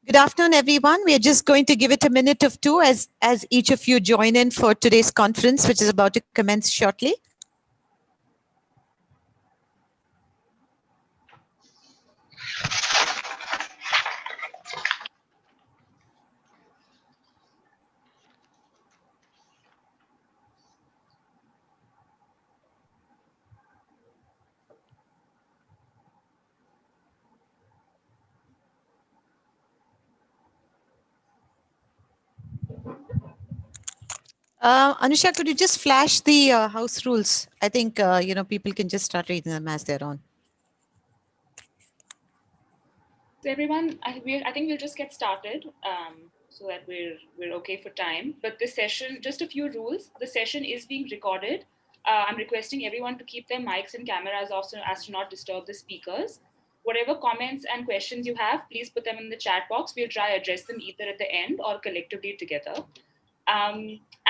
Good afternoon, everyone. We are just going to give it a minute of two as each of you join in for today's conference, which is about to commence shortly. Anusha, could you just flash the house rules? I think, people can just start reading them as they're on. So everyone, I think we'll just get started so that we're okay for time. But this session, just a few rules. The session is being recorded. I'm requesting everyone to keep their mics and cameras off so as to not disturb the speakers. Whatever comments and questions you have, please put them in the chat box. We'll try to address them either at the end or collectively together.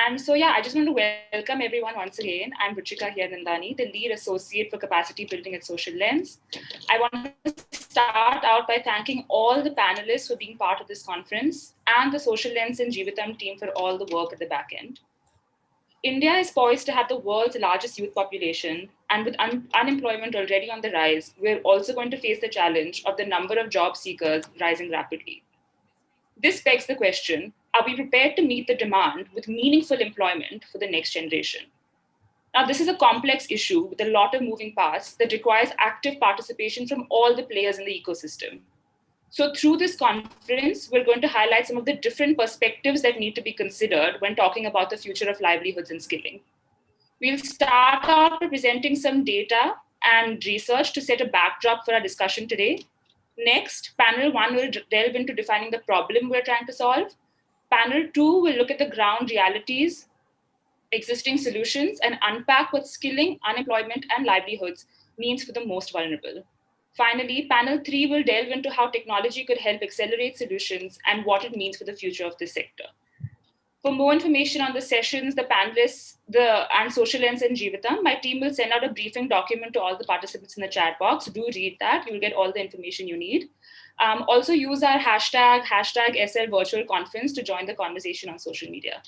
And so, yeah, I just want to welcome everyone once again. I'm Ruchika here Nandani, the lead associate for capacity building at Social Lens. I want to start out by thanking all the panelists for being part of this conference and the Social Lens and Jivitam team for all the work at the back end. India is poised to have the world's largest youth population, and with unemployment already on the rise, we're also going to face the challenge of the number of job seekers rising rapidly. This begs the question, are we prepared to meet the demand with meaningful employment for the next generation? Now, this is a complex issue with a lot of moving parts that requires active participation from all the players in the ecosystem. So through this conference, we're going to highlight some of the different perspectives that need to be considered when talking about the future of livelihoods and skilling. We'll start out by presenting some data and research to set a backdrop for our discussion today. Next, panel 1 will delve into defining the problem we're trying to solve. Panel 2 will look at the ground realities, existing solutions, and unpack what skilling, unemployment, and livelihoods means for the most vulnerable. Finally, panel 3 will delve into how technology could help accelerate solutions and what it means for the future of this sector. For more information on the sessions, the panelists, and Social Lens and Jivitam, my team will send out a briefing document to all the participants in the chat box. Do read that. You'll get all the information you need. Also use our hashtag SL Virtual Conference to join the conversation on social media.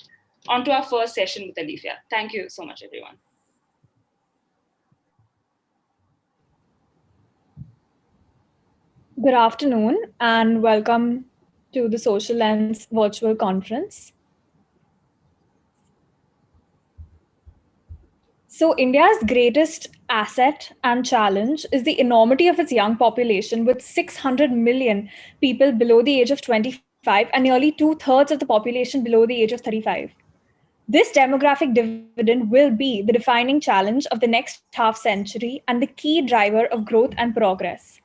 On to our first session with Alifia. Thank you so much, everyone. Good afternoon and welcome to the Social Lens virtual conference. So India's greatest asset and challenge is the enormity of its young population, with 600 million people below the age of 25 and nearly 2/3 of the population below the age of 35. This demographic dividend will be the defining challenge of the next half century and the key driver of growth and progress.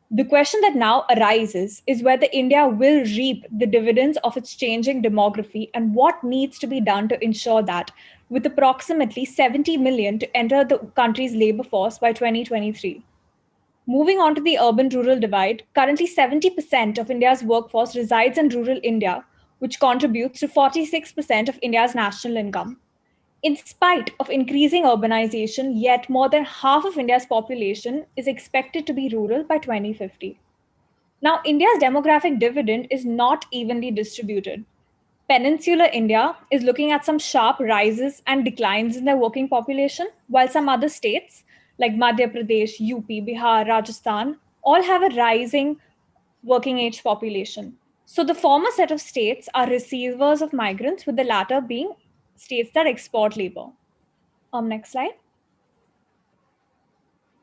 The question that now arises is whether India will reap the dividends of its changing demography and what needs to be done to ensure that, with approximately 70 million to enter the country's labor force by 2023. Moving on to the urban-rural divide, currently 70% of India's workforce resides in rural India, which contributes to 46% of India's national income. In spite of increasing urbanization, yet more than half of India's population is expected to be rural by 2050. Now, India's demographic dividend is not evenly distributed. Peninsular India is looking at some sharp rises and declines in their working population, while some other states like Madhya Pradesh, UP, Bihar, Rajasthan all have a rising working age population. So the former set of states are receivers of migrants, with the latter being states that export labor. Next slide.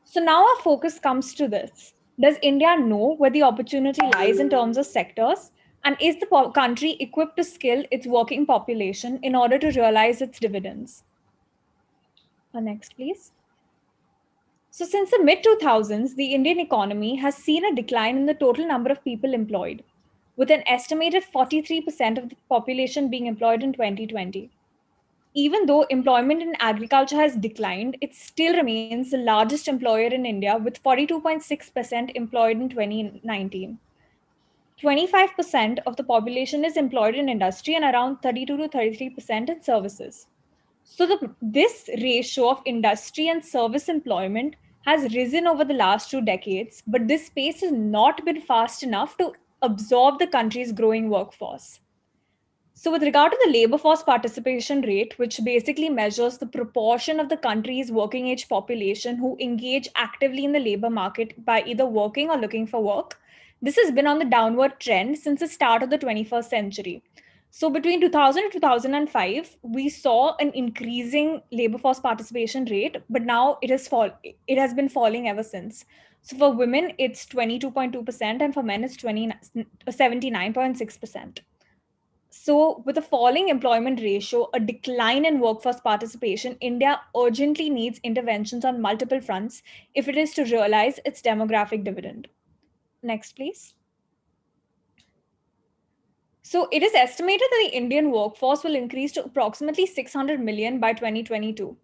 So now our focus comes to this. Does India know where the opportunity lies in terms of sectors? And is the country equipped to skill its working population in order to realize its dividends? Next, please. So since the mid-2000s, the Indian economy has seen a decline in the total number of people employed, with an estimated 43% of the population being employed in 2020. Even though employment in agriculture has declined, it still remains the largest employer in India, with 42.6% employed in 2019. 25% of the population is employed in industry and around 32 to 33% in services. So this ratio of industry and service employment has risen over the last 2 decades, but this pace has not been fast enough to absorb the country's growing workforce. So, with regard to the labor force participation rate, which basically measures the proportion of the country's working age population who engage actively in the labor market by either working or looking for work, this has been on the downward trend since the start of the 21st century. So, between 2000 and 2005, we saw an increasing labor force participation rate, but now it has been falling ever since. So, for women, it's 22.2%, and for men, it's 79.6%. So, with a falling employment ratio, a decline in workforce participation, India urgently needs interventions on multiple fronts if it is to realize its demographic dividend. Next, please. So, it is estimated that the Indian workforce will increase to approximately 600 million by 2022.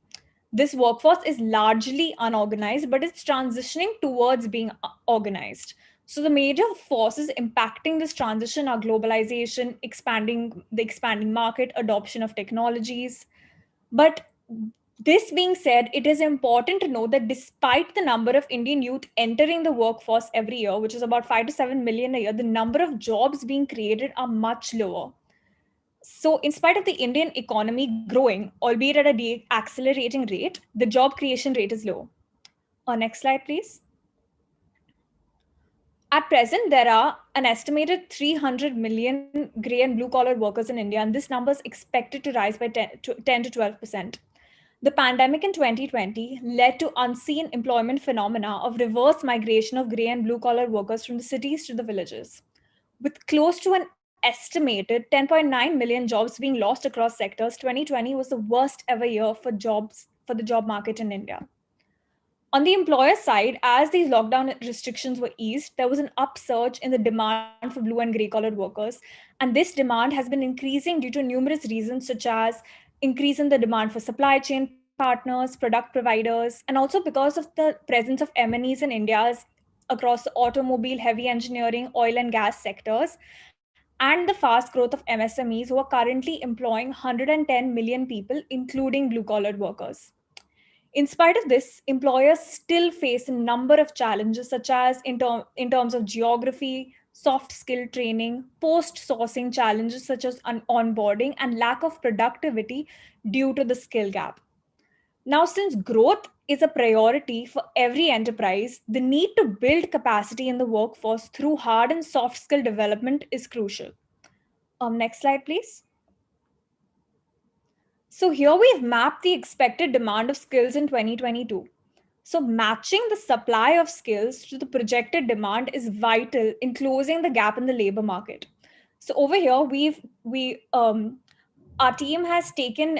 This workforce is largely unorganized, but it's transitioning towards being organized. So the major forces impacting this transition are globalization, expanding market, adoption of technologies. But this being said, it is important to note that despite the number of Indian youth entering the workforce every year, which is about 5 to 7 million a year, the number of jobs being created are much lower. So, in spite of the Indian economy growing, albeit at a accelerating rate, the job creation rate is low. Next slide, please. At present, there are an estimated 300 million gray and blue collar workers in India, and this number is expected to rise by 10 to 12%. The pandemic in 2020 led to unseen employment phenomena of reverse migration of gray and blue collar workers from the cities to the villages. With close to an estimated 10.9 million jobs being lost across sectors, 2020 was the worst ever year for the job market in India. On the employer side, as these lockdown restrictions were eased, there was an upsurge in the demand for blue and gray collared workers. And this demand has been increasing due to numerous reasons, such as increase in the demand for supply chain partners, product providers, and also because of the presence of M&Es in India's across the automobile, heavy engineering, oil and gas sectors, and the fast growth of MSMEs who are currently employing 110 million people, including blue collared workers. In spite of this, employers still face a number of challenges, such as in terms of geography, soft skill training, post sourcing challenges such as onboarding, and lack of productivity due to the skill gap. Now, since growth is a priority for every enterprise, the need to build capacity in the workforce through hard and soft skill development is crucial. Next slide, please. So here we've mapped the expected demand of skills in 2022. So matching the supply of skills to the projected demand is vital in closing the gap in the labor market. So over here, our team has taken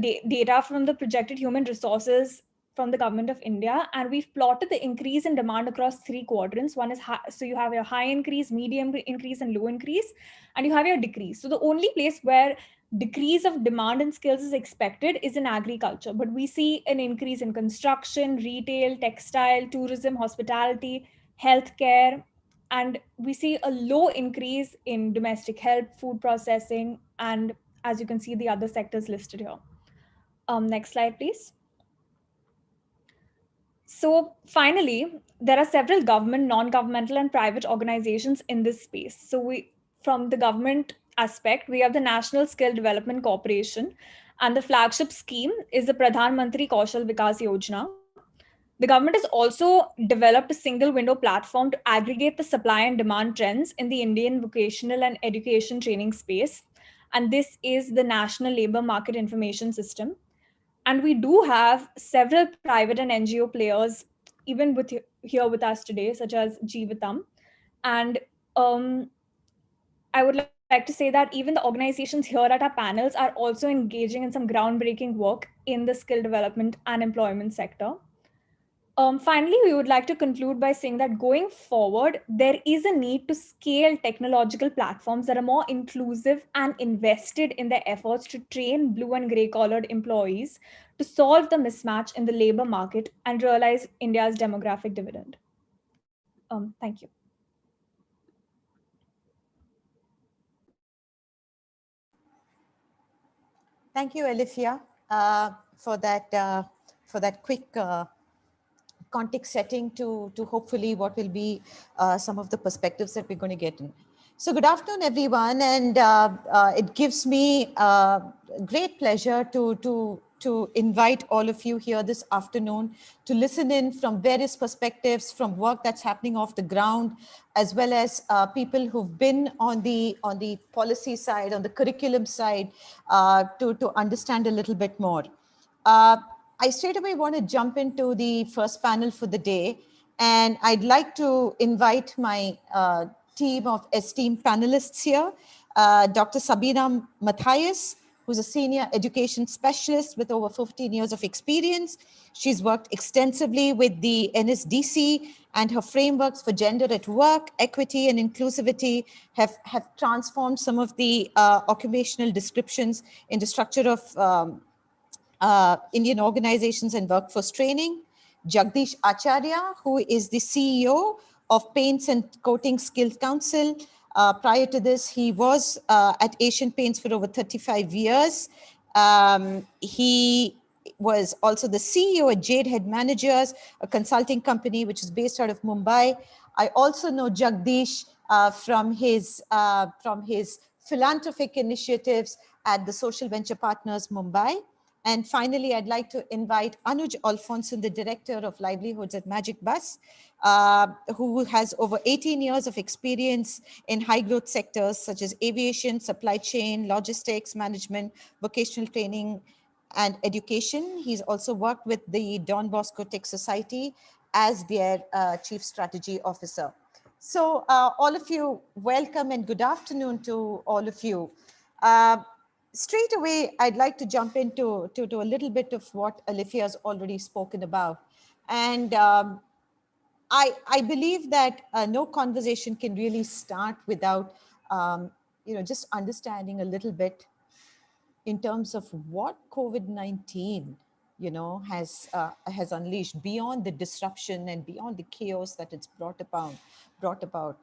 data from the projected human resources from the government of India, and we've plotted the increase in demand across three quadrants. One is high, so you have your high increase, medium increase, and low increase, and you have your decrease. So the only place where decrease of demand and skills is expected is in agriculture, but we see an increase in construction, retail, textile, tourism, hospitality, healthcare, and we see a low increase in domestic help, food processing, and as you can see, the other sectors listed here. Next slide, please. So finally, there are several government, non-governmental, and private organizations in this space. So from the government aspect, we have the National Skill Development Corporation, and the flagship scheme is the Pradhan Mantri Kaushal Vikas Yojana. The government has also developed a single window platform to aggregate the supply and demand trends in the Indian vocational and education training space. And this is the National Labor Market Information System. And we do have several private and NGO players, even here with us today, such as Jeevatam. And I would like to say that even the organizations here at our panels are also engaging in some groundbreaking work in the skill development and employment sector. Finally, we would like to conclude by saying that going forward, there is a need to scale technological platforms that are more inclusive and invested in their efforts to train blue and gray collared employees to solve the mismatch in the labor market and realize India's demographic dividend. Thank you. Thank you, Alifia, for that quick context setting to hopefully what will be some of the perspectives that we're going to get in. So good afternoon, everyone, and it gives me great pleasure to invite all of you here this afternoon to listen in from various perspectives, from work that's happening off the ground, as well as people who've been on the policy side, on the curriculum side, to understand a little bit more. I straight away want to jump into the first panel for the day, and I'd like to invite my team of esteemed panelists here, Dr. Sabina Matthias, who's a senior education specialist with over 15 years of experience. She's worked extensively with the NSDC, and her frameworks for gender at work, equity and inclusivity have transformed some of the occupational descriptions in the structure of Indian organizations and workforce training. Jagdish Acharya, who is the CEO of Paints and Coating Skills Council. Prior to this, he was at Asian Paints for over 35 years. He was also the CEO at Jade Head Managers, a consulting company which is based out of Mumbai. I also know Jagdish from his philanthropic initiatives at the Social Venture Partners Mumbai. And finally, I'd like to invite Anuj Alfonson, the Director of Livelihoods at Magic Bus, who has over 18 years of experience in high growth sectors such as aviation, supply chain, logistics, management, vocational training, and education. He's also worked with the Don Bosco Tech Society as their Chief Strategy Officer. So all of you, welcome and good afternoon to all of you. Straight away, I'd like to jump into a little bit of what Alifia has already spoken about. And I believe that no conversation can really start without, just understanding a little bit in terms of what COVID-19, has unleashed beyond the disruption and beyond the chaos that it's brought about.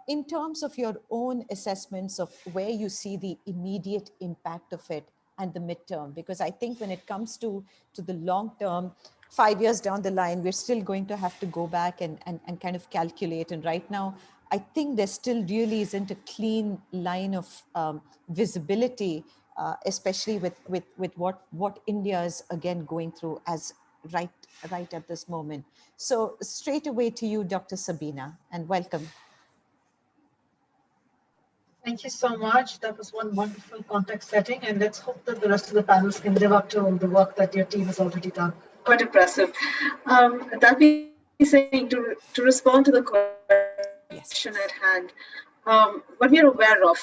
In terms of your own assessments of where you see the immediate impact of it and the midterm, because I think when it comes to the long term, 5 years down the line, we're still going to have to go back and kind of calculate. And right now, I think there still really isn't a clean line of visibility, especially with what India is again going through as right at this moment. So straight away to you, Dr. Sabina, and welcome. Thank you so much. That was one wonderful context setting, and let's hope that the rest of the panels can live up to the work that your team has already done. Quite impressive. That being said, to respond to the question at hand, what we are aware of,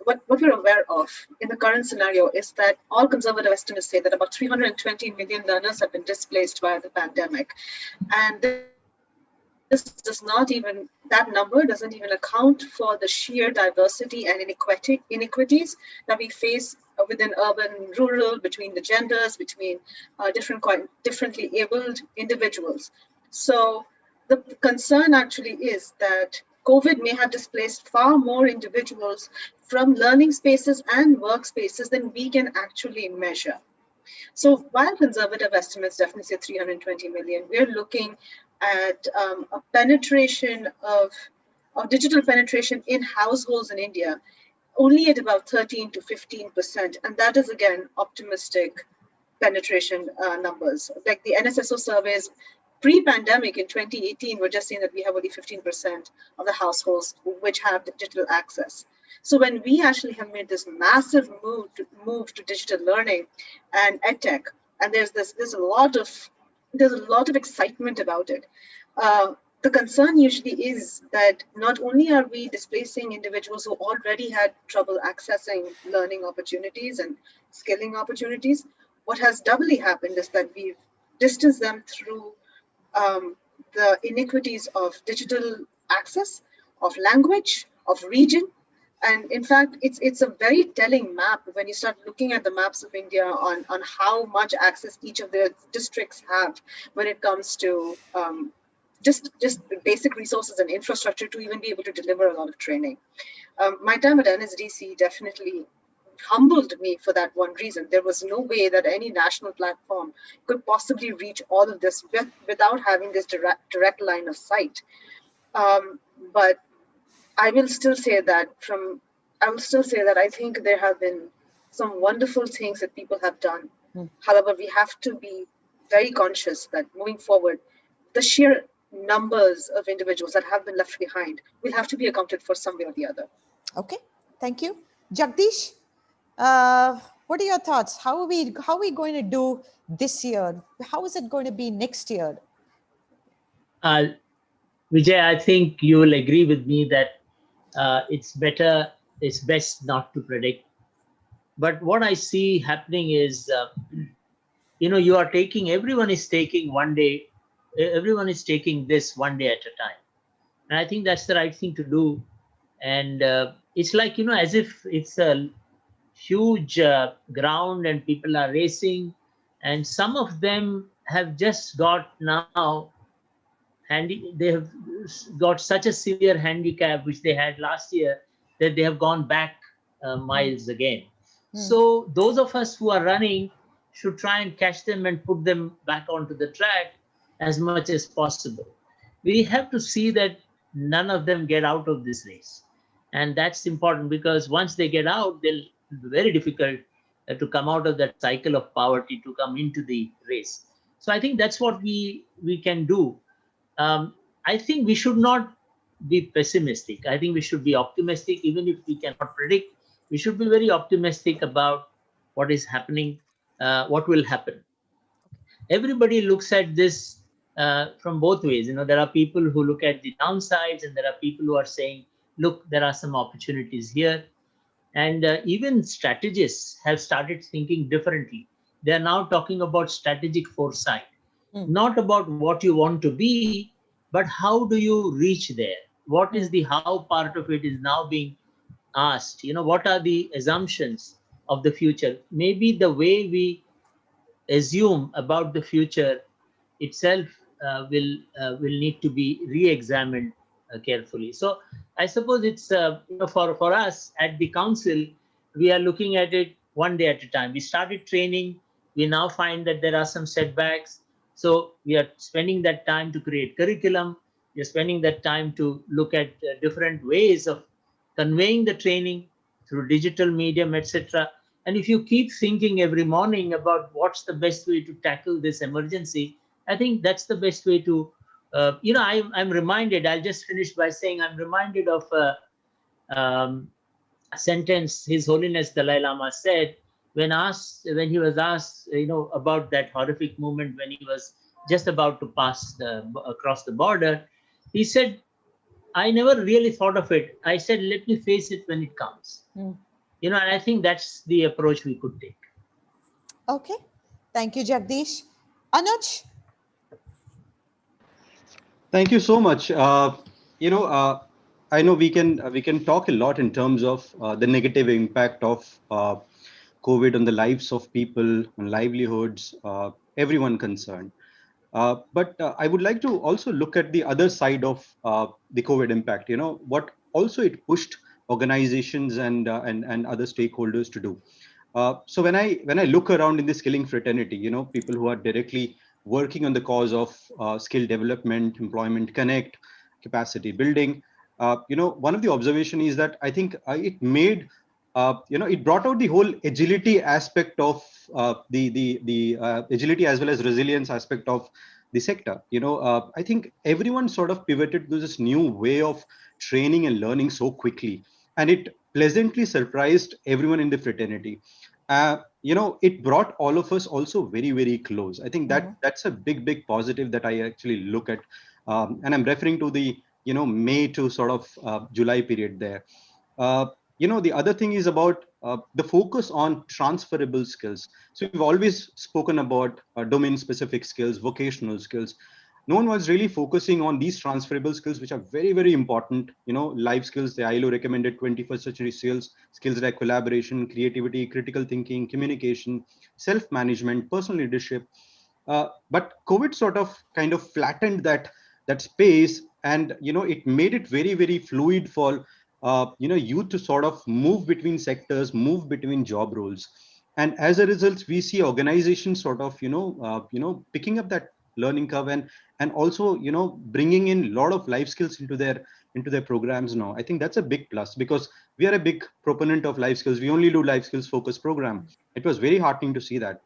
what we're aware of in the current scenario is that all conservative estimates say that about 320 million learners have been displaced by the pandemic, and this does not even, that number doesn't even account for the sheer diversity and inequities that we face within urban, rural, between the genders, between differently abled individuals. So the concern actually is that COVID may have displaced far more individuals from learning spaces and workspaces than we can actually measure. So while conservative estimates definitely say 320 million, we're looking at a penetration of digital penetration in households in India only at about 13 to 15%. And that is, again, optimistic penetration numbers. Like the NSSO surveys pre-pandemic in 2018 were just saying that we have only 15% of the households which have digital access. So when we actually have made this massive move to digital learning and edtech, and there's a lot of excitement about it. The concern usually is that not only are we displacing individuals who already had trouble accessing learning opportunities and skilling opportunities, what has doubly happened is that we've distanced them through the inequities of digital access, of language, of region. And in fact, it's a very telling map when you start looking at the maps of India on how much access each of the districts have when it comes to just basic resources and infrastructure to even be able to deliver a lot of training. My time at NSDC definitely humbled me for that one reason. There was no way that any national platform could possibly reach all of this without having this direct line of sight. But I will still say that I think there have been some wonderful things that people have done. However, we have to be very conscious that moving forward, the sheer numbers of individuals that have been left behind will have to be accounted for some way or the other. Okay, thank you. Jagdish, what are your thoughts? How are we going to do this year? How is it going to be next year? Vijay, I think you will agree with me that it's best not to predict. But what I see happening is, everyone is taking this one day at a time. And I think that's the right thing to do. And it's like, as if it's a huge ground and people are racing. And some of them have just got now they have got such a severe handicap which they had last year that they have gone back miles again. So those of us who are running should try and catch them and put them back onto the track as much as possible. We have to see that none of them get out of this race, and that's important, because once they get out, they'll be very difficult to come out of that cycle of poverty to come into the race. So I think that's what we can do. I think we should not be pessimistic. I think we should be optimistic, even if we cannot predict. We should be very optimistic about what is happening, what will happen. Everybody looks at this from both ways. There are people who look at the downsides, and there are people who are saying, look, there are some opportunities here. And even strategists have started thinking differently. They are now talking about strategic foresight, not about what you want to be, but how do you reach there? What is the how part of it is now being asked? What are the assumptions of the future? Maybe the way we assume about the future itself will need to be re-examined carefully. So I suppose it's for us at the council, we are looking at it one day at a time. We started training. We now find that there are some setbacks. So we are spending that time to create curriculum. We are spending that time to look at different ways of conveying the training through digital medium, etc. And if you keep thinking every morning about what's the best way to tackle this emergency, I think that's the best way to, I'm reminded, I'll just finish by saying I'm reminded of a sentence His Holiness Dalai Lama said when he was asked, about that horrific moment when he was just about to across the border. He said, I never really thought of it. I said, let me face it when it comes. And I think that's the approach we could take. Okay. Thank you, Jagdish. Anuj? Thank you so much. I know we can talk a lot in terms of the negative impact of COVID on the lives of people, on livelihoods, everyone concerned. But I would like to also look at the other side of the COVID impact. What also it pushed organizations and other stakeholders to do. So when I look around in the skilling fraternity, people who are directly working on the cause of skill development, employment connect, capacity building, one of the observation is that I think it made it brought out the whole agility aspect of the agility as well as resilience aspect of the sector. I think everyone sort of pivoted to this new way of training and learning so quickly, and it pleasantly surprised everyone in the fraternity. It brought all of us also very, very close. I think that's a big positive that I actually look at, and I'm referring to the May to sort of July period there. The other thing is about the focus on transferable skills. So we've always spoken about domain specific skills, vocational skills. No one was really focusing on these transferable skills, which are very, very important. Life skills, the ILO recommended 21st century skills like collaboration, creativity, critical thinking, communication, self-management, personal leadership. But COVID sort of kind of flattened that space, and it made it very, very fluid for youth to sort of move between sectors, move between job roles. And as a result, we see organizations sort of picking up that learning curve and also bringing in a lot of life skills into their into their programs now. I think that's a big plus, because we are a big proponent of life skills. We only do life skills focused program. It was very heartening to see that.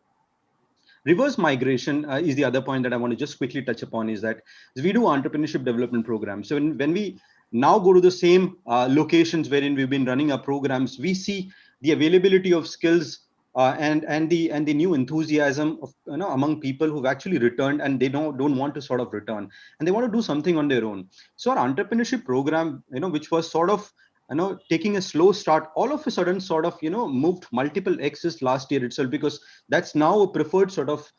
Reverse migration is the other point that I want to just quickly touch upon, is that we do entrepreneurship development programs. So when we now go to the same locations wherein we've been running our programs, we see the availability of skills and the new enthusiasm of, among people who've actually returned, and they don't want to sort of return, and they want to do something on their own. So our entrepreneurship program, which was sort of taking a slow start, all of a sudden sort of moved multiple X's last year itself, because that's now a preferred sort of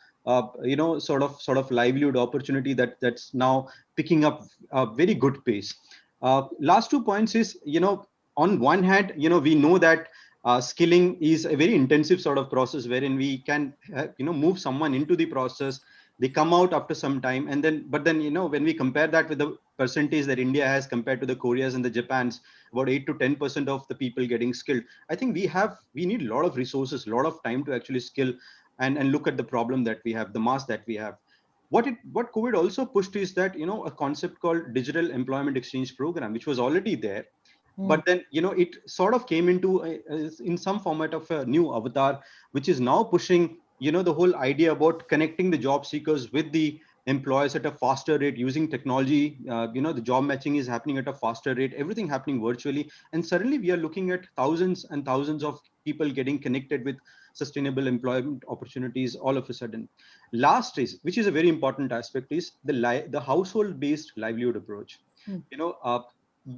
sort of livelihood opportunity that's now picking up a very good pace. Last 2 points is, on one hand, we know that skilling is a very intensive sort of process, wherein we can move someone into the process, they come out after some time, and then but then when we compare that with the percentage that India has compared to the Koreas and the Japans, about 8 to 10% of the people getting skilled, I think we need a lot of resources, a lot of time to actually skill and look at the problem that we have, the mass that we have. What COVID also pushed is that a concept called digital employment exchange program, which was already there, but then it sort of came into in some format of a new avatar, which is now pushing the whole idea about connecting the job seekers with the employers at a faster rate using technology. The job matching is happening at a faster rate, everything happening virtually, and suddenly we are looking at thousands and thousands of people getting connected with sustainable employment opportunities all of a sudden. Last is, which is a very important aspect, is the household based livelihood approach. you know uh,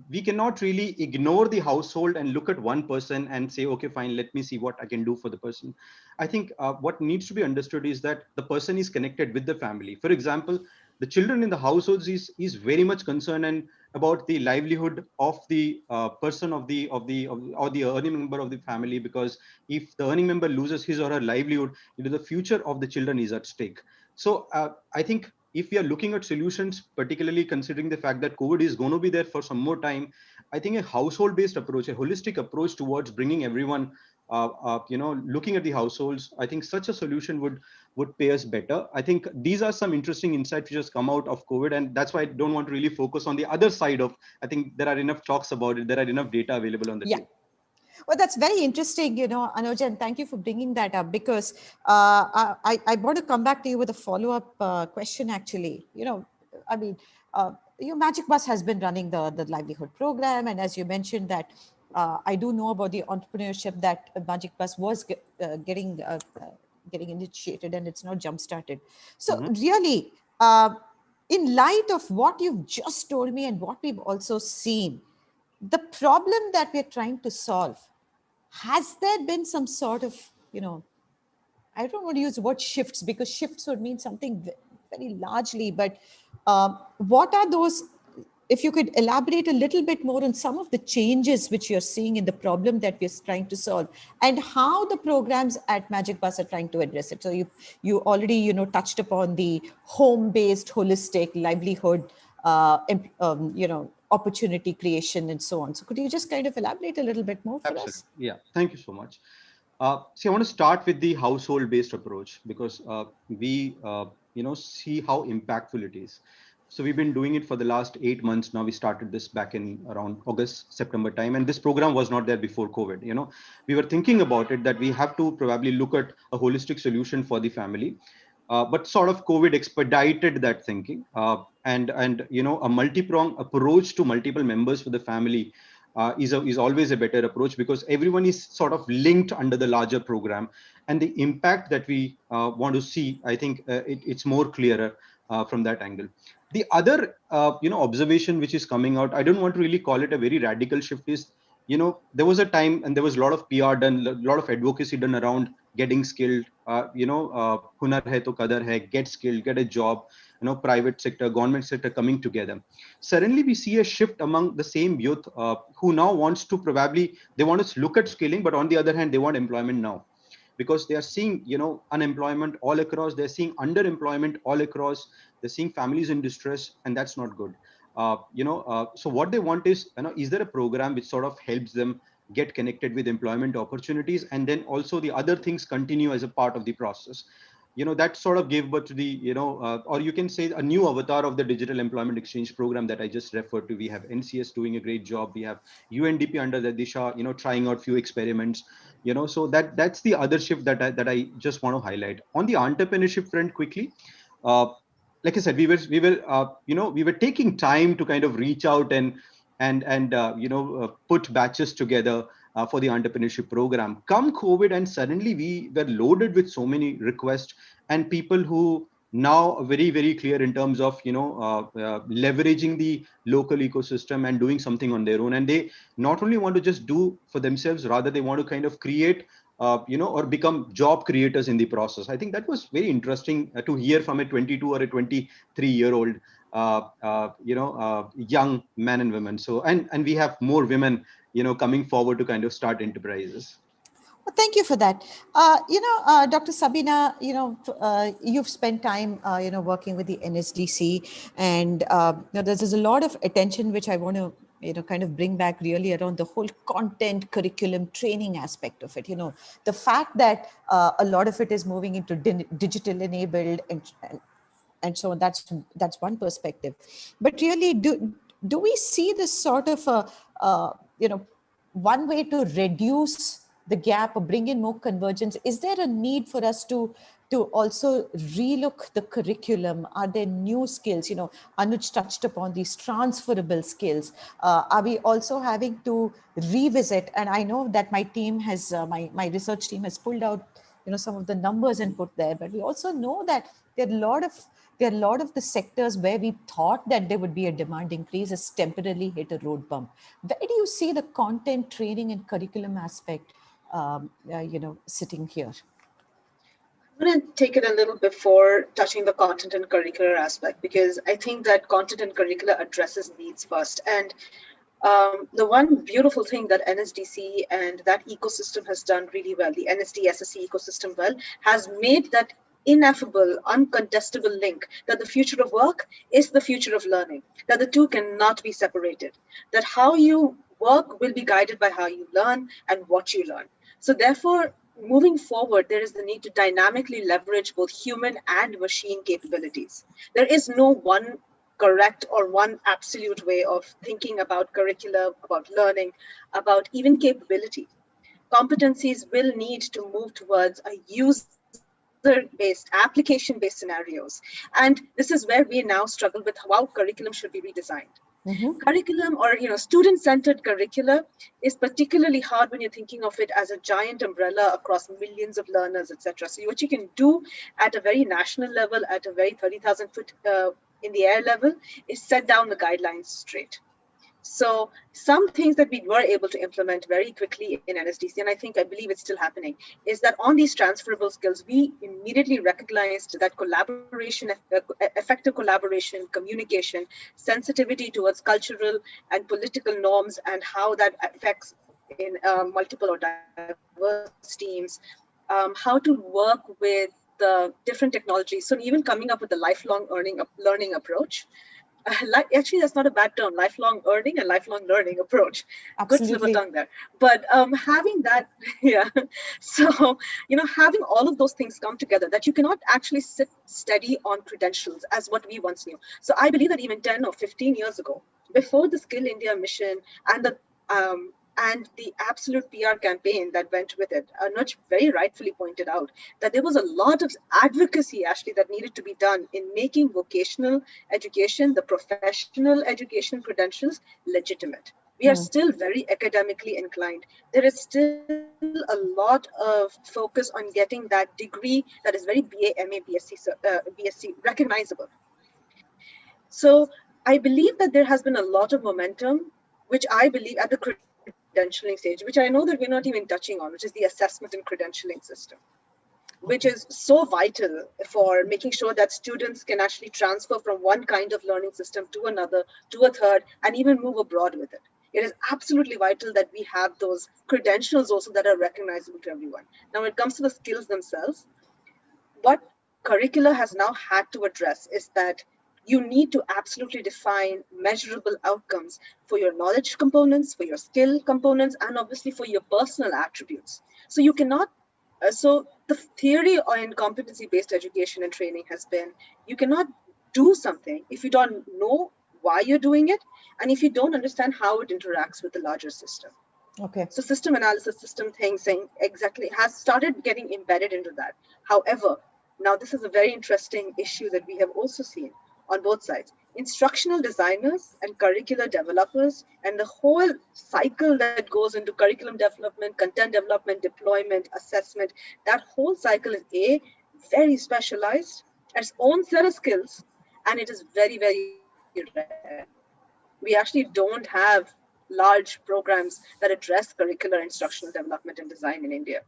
we cannot really ignore the household and look at one person and say, okay, fine, let me see what I can do for the person. I think what needs to be understood is that the person is connected with the family. For example, the children in the households is very much concerned and about the livelihood of the person or the earning member of the family, because if the earning member loses his or her livelihood, the future of the children is at stake. So I think if we are looking at solutions, particularly considering the fact that COVID is going to be there for some more time, I think a household-based approach, a holistic approach towards bringing everyone, looking at the households, I think such a solution would pay us better. I think these are some interesting insights which has come out of COVID, and that's why I don't want to really focus on the other side of. I think there are enough talks about it. There are enough data available on the table. Well, that's very interesting, Anuj, and thank you for bringing that up, because I want to come back to you with a follow-up question, actually. I mean, Magic Bus has been running the livelihood program, and as you mentioned that, I do know about the entrepreneurship that Magic Bus was getting initiated, and it's not jump-started. So really, in light of what you've just told me and what we've also seen, the problem that we're trying to solve, has there been some sort of, I don't want to use the word shifts, because shifts would mean something very largely, but what are those, if you could elaborate a little bit more on some of the changes which you're seeing in the problem that we're trying to solve, and how the programs at Magic Bus are trying to address it. So you already, touched upon the home-based holistic livelihood, opportunity creation and so on. So could you just kind of elaborate a little bit more for Absolutely. us? Yeah. Thank you so much. See, I want to start with the household-based approach, because we, see how impactful it is. So we've been doing it for the last 8 months now. We started this back in around August, September time, and this program was not there before COVID. We were thinking about it that we have to probably look at a holistic solution for the family, but sort of COVID expedited that thinking, and a multi-pronged approach to multiple members for the family is always a better approach, because everyone is sort of linked under the larger program, and the impact that we want to see, I think it's more clearer from that angle. The other observation which is coming out, I don't want to really call it a very radical shift, is there was a time and there was a lot of PR done, a lot of advocacy done around getting skilled. Hunar hai to kadar hai, get skilled, get a job. Private sector, government sector coming together. Suddenly we see a shift among the same youth who now wants to probably, they want to look at skilling, but on the other hand they want employment now, because they are seeing unemployment all across, they're seeing underemployment all across, they're seeing families in distress, and that's not good. So what they want is there a program which sort of helps them get connected with employment opportunities, and then also the other things continue as a part of the process. that sort of gave birth to the, or you can say a new avatar of the Digital Employment Exchange program that I just referred to. We have NCS doing a great job. We have UNDP under the Disha, trying out few experiments, so that's the other shift that I just want to highlight. On the entrepreneurship front quickly, uh, like I said, we were taking time to kind of reach out and put batches together for the entrepreneurship program. Come COVID, and suddenly we were loaded with so many requests and people who now are very, very clear in terms of leveraging the local ecosystem and doing something on their own. And they not only want to just do for themselves, rather they want to kind of create or become job creators in the process. I think that was very interesting to hear from a 22 or a 23-year-old young men and women. So and we have more women coming forward to kind of start enterprises. Well, thank you for that. Dr. Sabina, you've spent time, working with the NSDC, and there's a lot of attention which I want to, kind of bring back really around the whole content, curriculum, training aspect of it. The fact that a lot of it is moving into digital enabled and so on. That's one perspective. But really, do we see this sort of one way to reduce the gap or bring in more convergence? Is there a need for us to also relook the curriculum? Are there new skills? Anuj touched upon these transferable skills. Are we also having to revisit? And I know that my team has, my research team has pulled out, some of the numbers and put there, but we also know that there are a lot of the sectors where we thought that there would be a demand increase has temporarily hit a road bump. Where do you see the content, training, and curriculum aspect, sitting here? I'm going to take it a little before touching the content and curricular aspect, because I think that content and curricula addresses needs first. And the one beautiful thing that NSDC and that ecosystem has done really well, the NSD-SSC ecosystem has made that ineffable, uncontestable link that the future of work is the future of learning, that the two cannot be separated, that how you work will be guided by how you learn and what you learn. So therefore, moving forward, there is the need to dynamically leverage both human and machine capabilities. There is no one correct or one absolute way of thinking about curriculum, about learning, about even capability. Competencies will need to move towards a user-based, application-based scenarios. And this is where we now struggle with how curriculum should be redesigned. Mm-hmm. Curriculum or student-centered curricula is particularly hard when you're thinking of it as a giant umbrella across millions of learners, etc. So what you can do at a very national level, at a very 30,000 foot in the air level, is set down the guidelines straight. So some things that we were able to implement very quickly in NSDC, and I believe it's still happening, is that on these transferable skills, we immediately recognized that collaboration, effective collaboration, communication, sensitivity towards cultural and political norms, and how that affects in multiple or diverse teams, how to work with the different technologies. So even coming up with the lifelong learning approach. Actually, that's not a bad term, lifelong earning and lifelong learning approach. Absolutely. Good slip of tongue there. But having that, yeah. So, having all of those things come together, that you cannot actually sit steady on credentials as what we once knew. So I believe that even 10 or 15 years ago, before the Skill India mission and the absolute PR campaign that went with it, Anuj very rightfully pointed out that there was a lot of advocacy actually that needed to be done in making vocational education, the professional education credentials, legitimate. We are still very academically inclined. There is still a lot of focus on getting that degree that is very BA, MA, BSc recognizable. So I believe that there has been a lot of momentum, which I believe at the credentialing stage, which I know that we're not even touching on, which is the assessment and credentialing system, which is so vital for making sure that students can actually transfer from one kind of learning system to another, to a third, and even move abroad with it. It is absolutely vital that we have those credentials also that are recognizable to everyone. Now, when it comes to the skills themselves, what curricula has now had to address is that you need to absolutely define measurable outcomes for your knowledge components, for your skill components, and obviously for your personal attributes. So you cannot So the theory in competency-based education and training has been, you cannot do something if you don't know why you're doing it, and if you don't understand how it interacts with the larger system. Okay. So system analysis, system thinking exactly has started getting embedded into that. However, now this is a very interesting issue that we have also seen on both sides. Instructional designers and curricular developers and the whole cycle that goes into curriculum development, content development, deployment, assessment, that whole cycle is very specialized, its own set of skills, and it is very, very rare. We actually don't have large programs that address curricular instructional development and design in India.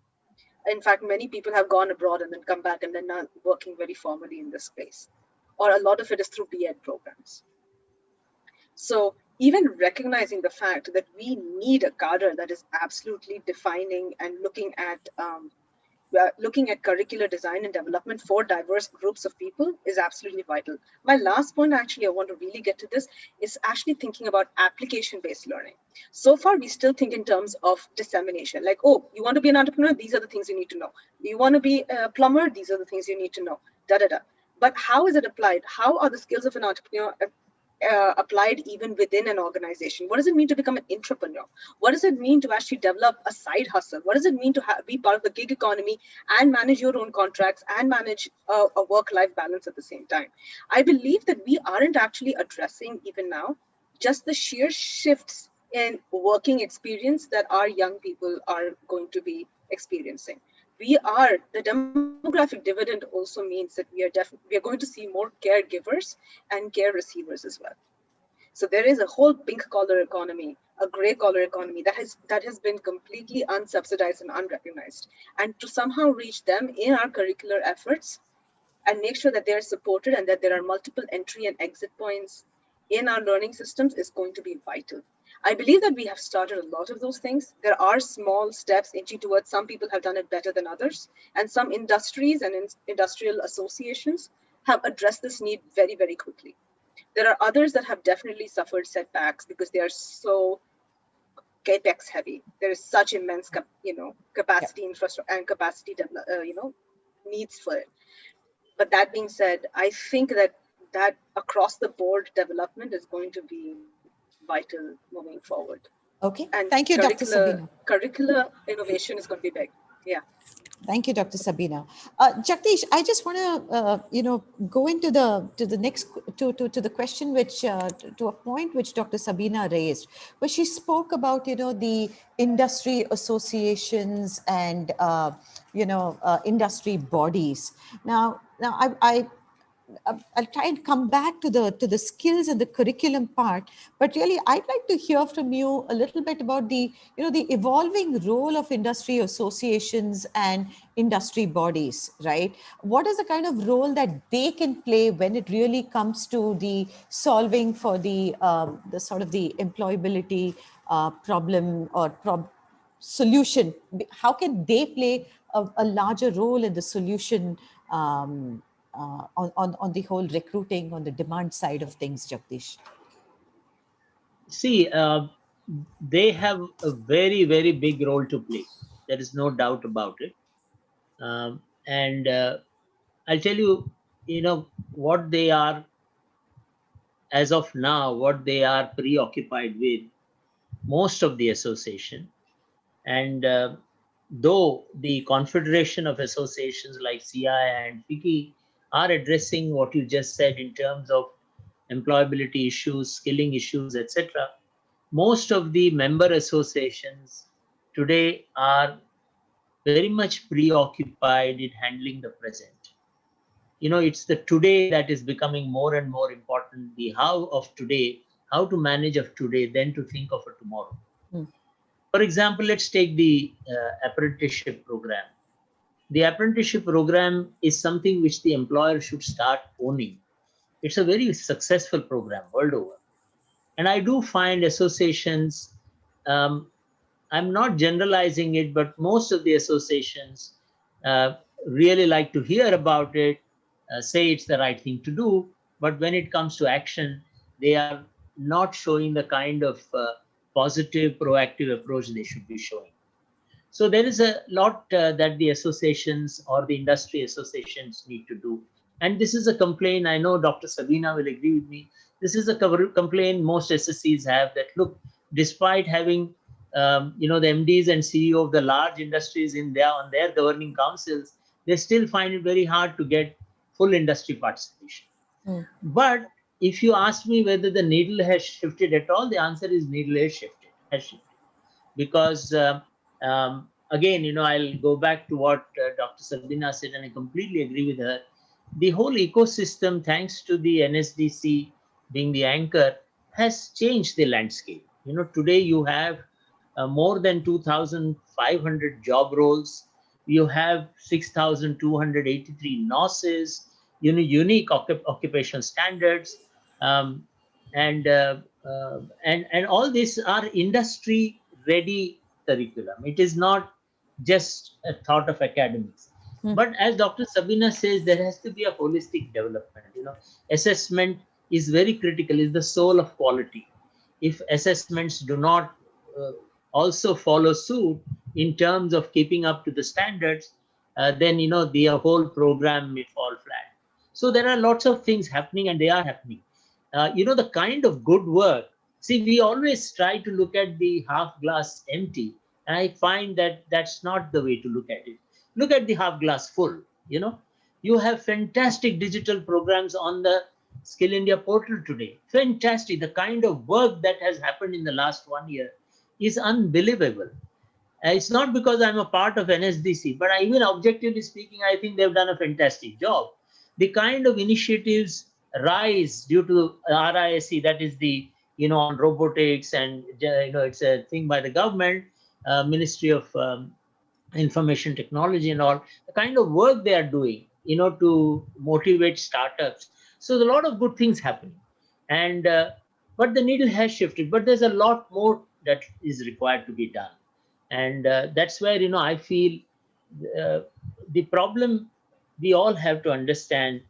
In fact, many people have gone abroad and then come back and then not working very formally in this space. Or a lot of it is through B.Ed programs. So even recognizing the fact that we need a cadre that is absolutely defining and looking at curricular design and development for diverse groups of people is absolutely vital. My last point, actually, I want to really get to this, is actually thinking about application-based learning. So far, we still think in terms of dissemination, like, oh, you want to be an entrepreneur? These are the things you need to know. You want to be a plumber? These are the things you need to know, da, da, da. But how is it applied? How are the skills of an entrepreneur applied even within an organization? What does it mean to become an entrepreneur? What does it mean to actually develop a side hustle? What does it mean to be part of the gig economy and manage your own contracts and manage a work-life balance at the same time? I believe that we aren't actually addressing even now just the sheer shifts in working experience that our young people are going to be experiencing. The demographic dividend also means that we are going to see more caregivers and care receivers as well. So there is a whole pink collar economy, a gray collar economy that has been completely unsubsidized and unrecognized. And to somehow reach them in our curricular efforts and make sure that they are supported and that there are multiple entry and exit points in our learning systems is going to be vital. I believe that we have started a lot of those things. There are small steps inching towards, some people have done it better than others, and some industries and industrial associations have addressed this need very, very quickly. There are others that have definitely suffered setbacks because they are so capex heavy. There is such immense, capacity infrastructure and capacity, needs for it. But that being said, I think that across the board development is going to be vital moving forward. Okay. And Thank you, Dr. Sabina. curricular innovation is going to be big. Yeah. Thank you, Dr. Sabina. Jagdish, I just want to, go into the next to the question which to a point which Dr. Sabina raised, where she spoke about the industry associations and industry bodies. Now I'll try and come back to the skills and the curriculum part, but really I'd like to hear from you a little bit about the evolving role of industry associations and industry bodies, right? What is the kind of role that they can play when it really comes to the solving for the sort of the employability problem or solution? How can they play a larger role in the solution on the whole recruiting, on the demand side of things, Jagdish? See, they have a very, very big role to play. There is no doubt about it. And I'll tell you, what they are, as of now, what they are preoccupied with, most of the association. And though the Confederation of Associations like CI and FICCI are addressing what you just said in terms of employability issues, skilling issues, etc., most of the member associations today are very much preoccupied in handling the present. It's the today that is becoming more and more important, the how of today, how to manage of today, then to think of a tomorrow. For example, let's take the apprenticeship program. The apprenticeship program is something which the employer should start owning. It's a very successful program world over. And I do find associations, I'm not generalizing it, but most of the associations really like to hear about it, say it's the right thing to do. But when it comes to action, they are not showing the kind of positive, proactive approach they should be showing. So there is a lot that the associations or the industry associations need to do. And this is a complaint, I know Dr. Sabina will agree with me. This is a complaint most SSCs have, that look, despite having the MDs and CEO of the large industries on their governing councils, they still find it very hard to get full industry participation. Mm. But if you ask me whether the needle has shifted at all, the answer is needle has shifted. Because again, I'll go back to what Dr. Sabina said, and I completely agree with her. The whole ecosystem, thanks to the NSDC being the anchor, has changed the landscape. Today you have more than 2,500 job roles. You have 6,283 NOSes, unique occupational standards, um, and and all these are industry ready curriculum. It is not just a thought of academics. Mm. But as Dr. Sabina says, there has to be a holistic development. Assessment is very critical, is the soul of quality. If assessments do not uh, also follow suit in terms of keeping up to the standards, then the whole program may fall flat. So there are lots of things happening, and they are happening. The kind of good work. See, we always try to look at the half glass empty, and I find that that's not the way to look at it. Look at the half glass full. You have fantastic digital programs on the Skill India portal today. Fantastic. The kind of work that has happened in the last 1 year is unbelievable. It's not because I'm a part of NSDC, but even objectively speaking, I think they've done a fantastic job. The kind of initiatives rise due to RISC, that is the, on robotics, and, it's a thing by the government, Ministry of Information Technology and all, the kind of work they are doing, to motivate startups. So there's a lot of good things happening. And, but the needle has shifted, but there's a lot more that is required to be done. And that's where I feel uh, the problem we all have to understand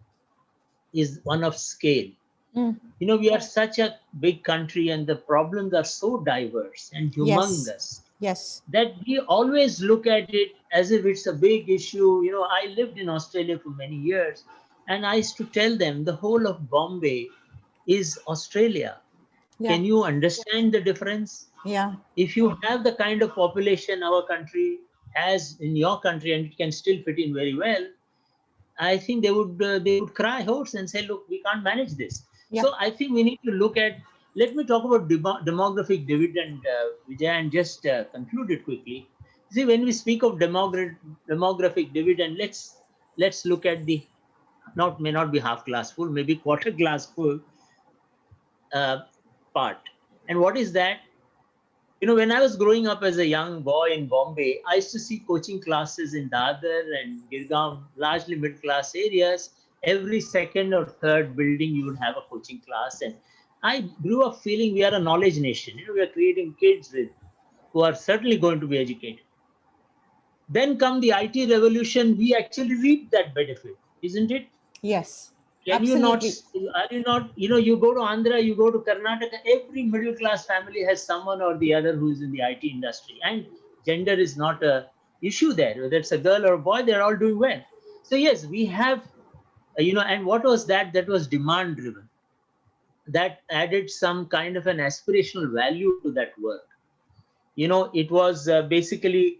is one of scale. Mm. We are such a big country, and the problems are so diverse and Yes. humongous Yes. that we always look at it as if it's a big issue. I lived in Australia for many years, and I used to tell them the whole of Bombay is Australia. Yeah. Can you understand the difference? Yeah. If you have the kind of population our country has in your country, and it can still fit in very well, I think they would cry horse and say, look, we can't manage this. Yeah. So I think we need to look at. Let me talk about demographic dividend, Vijay, and just conclude it quickly. See, when we speak of demographic dividend, let's look at the, not may not be half glass full, maybe quarter glass full uh, part. And what is that? When I was growing up as a young boy in Bombay, I used to see coaching classes in Dadar and Girgaon, largely middle-class areas. Every second or third building, you would have a coaching class. And I grew up feeling we are a knowledge nation. We are creating kids who are certainly going to be educated. Then come the IT revolution, we actually reap that benefit, isn't it? Yes. Can you not, Absolutely. are you not, you go to Andhra, you go to Karnataka, every middle class family has someone or the other who is in the IT industry. And gender is not a issue there. Whether it's a girl or a boy, they're all doing well. So yes, we have, and what was that? That was demand driven. That added some kind of an aspirational value to that work. It was basically,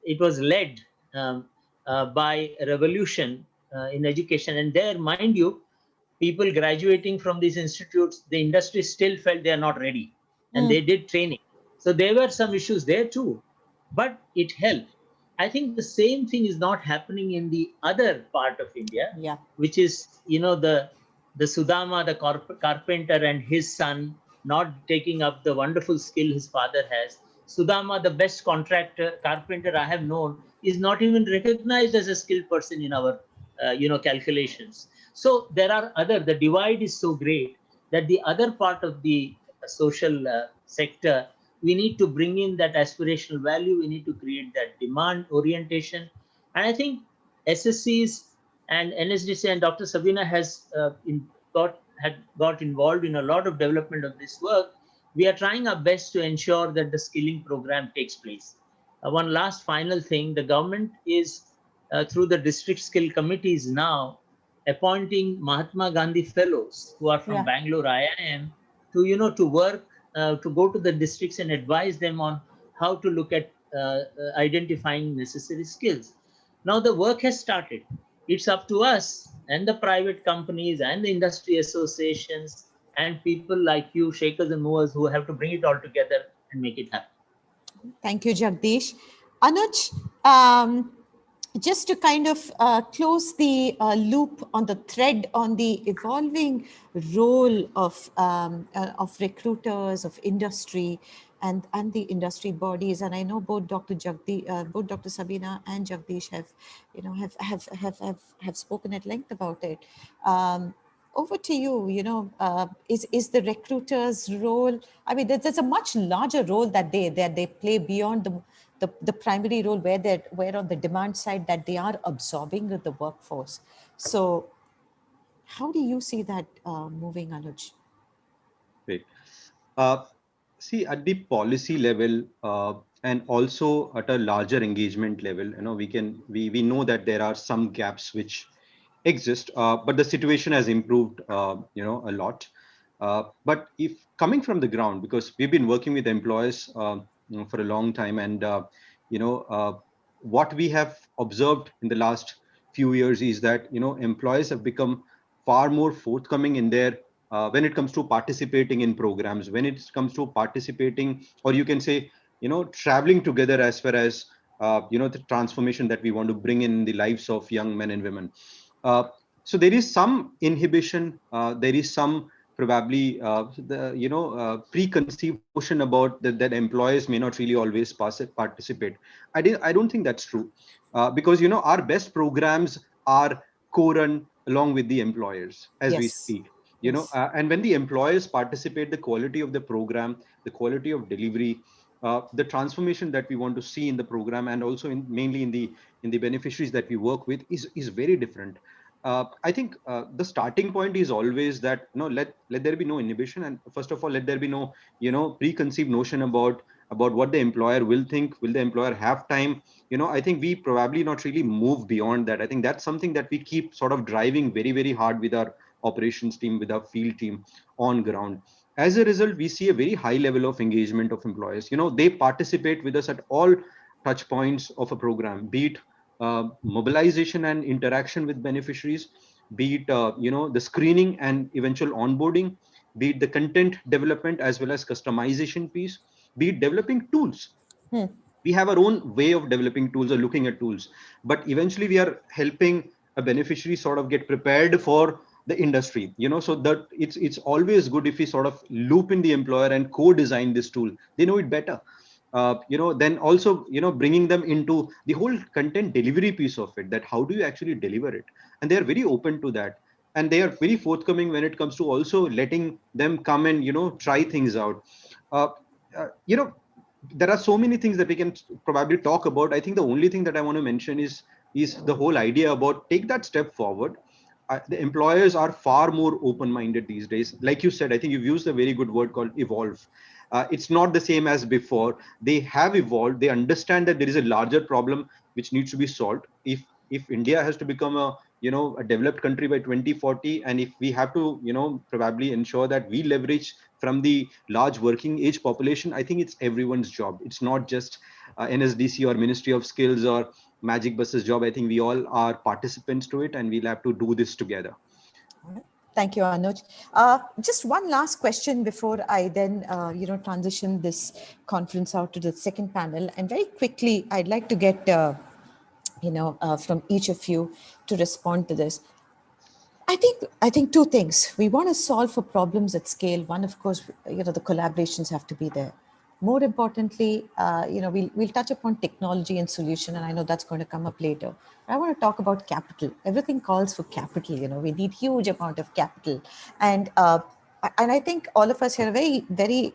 it was led by a revolution in education. And there, mind you, people graduating from these institutes, the industry still felt they are not ready, and Mm. they did training. So there were some issues there too, but it helped. I think the same thing is not happening in the other part of India, Yeah. which is, the Sudama, the carpenter, and his son not taking up the wonderful skill his father has. Sudama, the best carpenter I have known, is not even recognized as a skilled person in our, calculations. So there are the divide is so great that the other part of the social sector, we need to bring in that aspirational value. We need to create that demand orientation. And I think SSCs and NSDC and Dr. Sabina has got involved in a lot of development of this work. We are trying our best to ensure that the skilling program takes place. one last final thing, the government is through the district skill committees now appointing Mahatma Gandhi fellows who are from Yeah. Bangalore IIM to, to work, to go to the districts and advise them on how to look at identifying necessary skills. Now the work has started. It's up to us and the private companies and the industry associations and people like you, shakers and movers, who have to bring it all together and make it happen. Thank you, Jagdish. Anuj, just to kind of close the loop on the thread on the evolving role of recruiters, of industry, and the industry bodies, and I know both both Dr. Sabina and Jagdish have spoken at length about it. Over to you. Is the recruiter's role? I mean, there's a much larger role that they play beyond the primary role where on the demand side that they are absorbing the workforce. So how do you see that moving, Anuj? Great. Uh, See, at the policy level, and also at a larger engagement level, we know that there are some gaps which exist, but the situation has improved, a lot. But if coming from the ground, because we've been working with employers, for a long time, and you know, uh, what we have observed in the last few years is that employers have become far more forthcoming in their when it comes to participating in programs, when it comes to participating, or you can say, traveling together as far as the transformation that we want to bring in the lives of young men and women. Uh, so there is some inhibition. There is some probably preconceived notion about that employers may not really always participate. I don't think that's true, because our best programs are co-run along with the employers as we Yes. speak. Yes. And when the employers participate, the quality of the program, the quality of delivery, the transformation that we want to see in the program, and also mainly in the beneficiaries that we work with is very different. I think the starting point is always that let there be no inhibition, and first of all, let there be no preconceived notion about what the employer will think. Will the employer have time? I think we probably not really move beyond that. I think that's something that we keep sort of driving very, very hard with our operations team, with our field team on ground. As a result, we see a very high level of engagement of employers. They participate with us at all touch points of a program, be it mobilization and interaction with beneficiaries, be it the screening and eventual onboarding, be it the content development as well as customization piece, be it developing tools. Hmm. We have our own way of developing tools or looking at tools, but eventually we are helping a beneficiary sort of get prepared for the industry. So that it's always good if we sort of loop in the employer and co-design this tool. They know it better. Then also bringing them into the whole content delivery piece of it, that how do you actually deliver it, and they are very open to that, and they are very forthcoming when it comes to also letting them come and try things out. uh, there are so many things that we can probably talk about. I think the only thing that I want to mention is the whole idea about take that step forward. The employers are far more open-minded these days. Like you said, I think you've used a very good word called evolve. It's not the same as before. They have evolved. They understand that there is a larger problem which needs to be solved. If India has to become a developed country by 2040, and if we have to probably ensure that we leverage from the large working age population, I think it's everyone's job. It's not just NSDC or Ministry of Skills or Magic Bus's job. I think we all are participants to it, and we'll have to do this together. Thank you, Anuj. Just one last question before I then, transition this conference out to the second panel. And very quickly, I'd like to get, from each of you to respond to this. I think two things. We want to solve for problems at scale. One, of course, the collaborations have to be there. More importantly, we'll touch upon technology and solution, and I know that's going to come up later. I want to talk about capital. Everything calls for capital. We need huge amount of capital, and I think all of us here are very, very,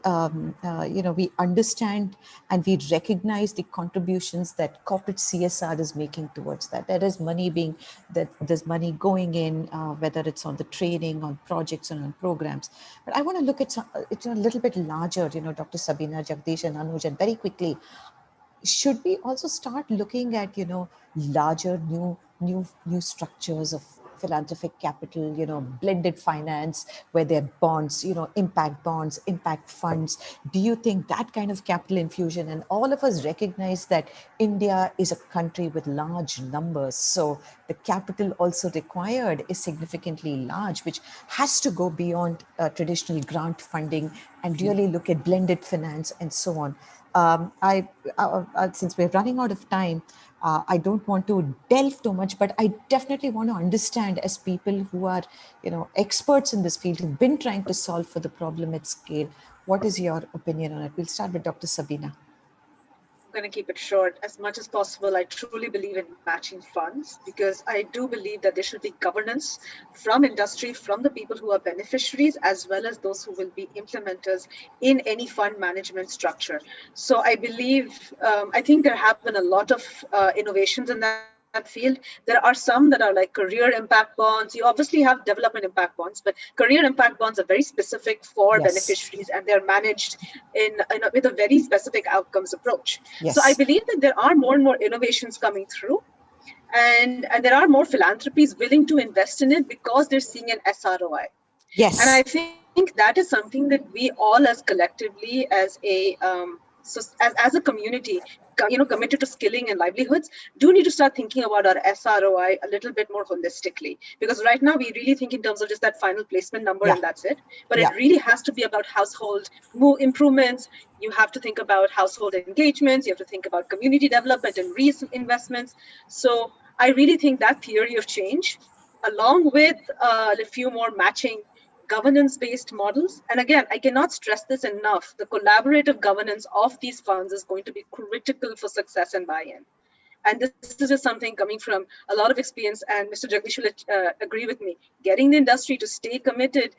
we understand and we recognize the contributions that corporate CSR is making towards that. There's there's money going in, whether it's on the training, on projects, and on programs. But I want to look at it a little bit larger, Dr. Sabina, Jagdish, and Anuj, and very quickly, should we also start looking at, larger new structures of philanthropic capital, blended finance, where there are bonds, bonds, impact funds? Do you think that kind of capital infusion, and all of us recognize that India is a country with large numbers, so the capital also required is significantly large, which has to go beyond traditional grant funding and really look at blended finance and so on. Since we're running out of time, I don't want to delve too much, but I definitely want to understand, as people who are, experts in this field, who've been trying to solve for the problem at scale, what is your opinion on it? We'll start with Dr. Sabina. I'm going to keep it short. As much as possible, I truly believe in matching funds, because I do believe that there should be governance from industry, from the people who are beneficiaries, as well as those who will be implementers in any fund management structure. So I believe, I think there have been a lot of innovations in that field. There are some that are like career impact bonds. You obviously have development impact bonds, but career impact bonds are very specific for Yes. beneficiaries, and they're managed with a very specific outcomes approach. So I Yes. believe that there are more and more innovations coming through, and there are more philanthropies willing to invest in it because they're seeing an SROI. And I Yes. think that is something that we all, as collectively, as a community, committed to skilling and livelihoods, do need to start thinking about our SROI a little bit more holistically. Because right now we really think in terms of just that final placement number, Yeah. and that's it. But Yeah. it really has to be about household improvements. You have to think about household engagements. You have to think about community development and investments. So I really think that theory of change, along with a few more matching governance-based models. And again, I cannot stress this enough. The collaborative governance of these funds is going to be critical for success and buy-in. And this is just something coming from a lot of experience. And Mr. Jagdish will agree with me. Getting the industry to stay committed,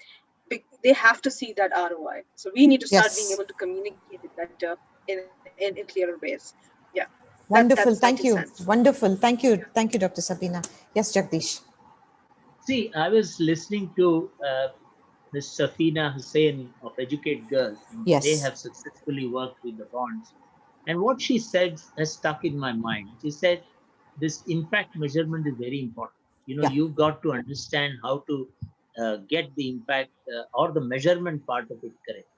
they have to see that ROI. So we need to start being Yes. able to communicate it better in clearer ways. Yeah, that's Wonderful. my two Thank you. cents. Wonderful. Thank Yeah. you. Thank you, Dr. Sabina. Yes, Jagdish. See, I was listening to Ms. Safina Hussain of Educate Girls, and they Yes. have successfully worked with the bonds. And what she said has stuck in my mind. She said this impact measurement is very important. Yeah. You've got to understand how to get the impact or the measurement part of it correct.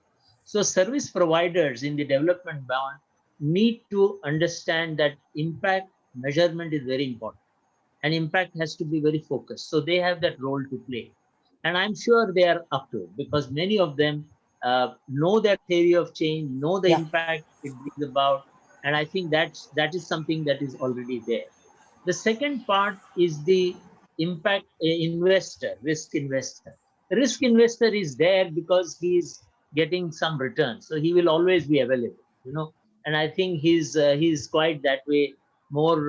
So service providers in the development bond need to understand that impact measurement is very important, and impact has to be very focused. So they have that role to play. And I'm sure they are up to it, because many of them know their theory of change, know the Yeah. impact it brings about. And I think that is something that is already there. The second part is the impact investor, risk investor. The risk investor is there because he's getting some return, so he will always be available. And I think he's quite that way, more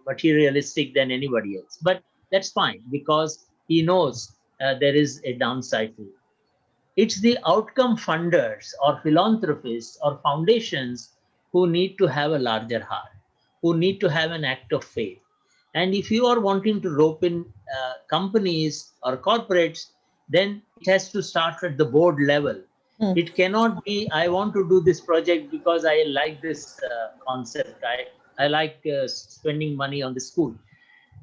materialistic than anybody else. But that's fine, because he knows there is a downside to it. It's the outcome funders or philanthropists or foundations who need to have a larger heart, who need to have an act of faith. And if you are wanting to rope in companies or corporates, then it has to start at the board level. Mm. It cannot be, I want to do this project because I like this concept. I like spending money on the school.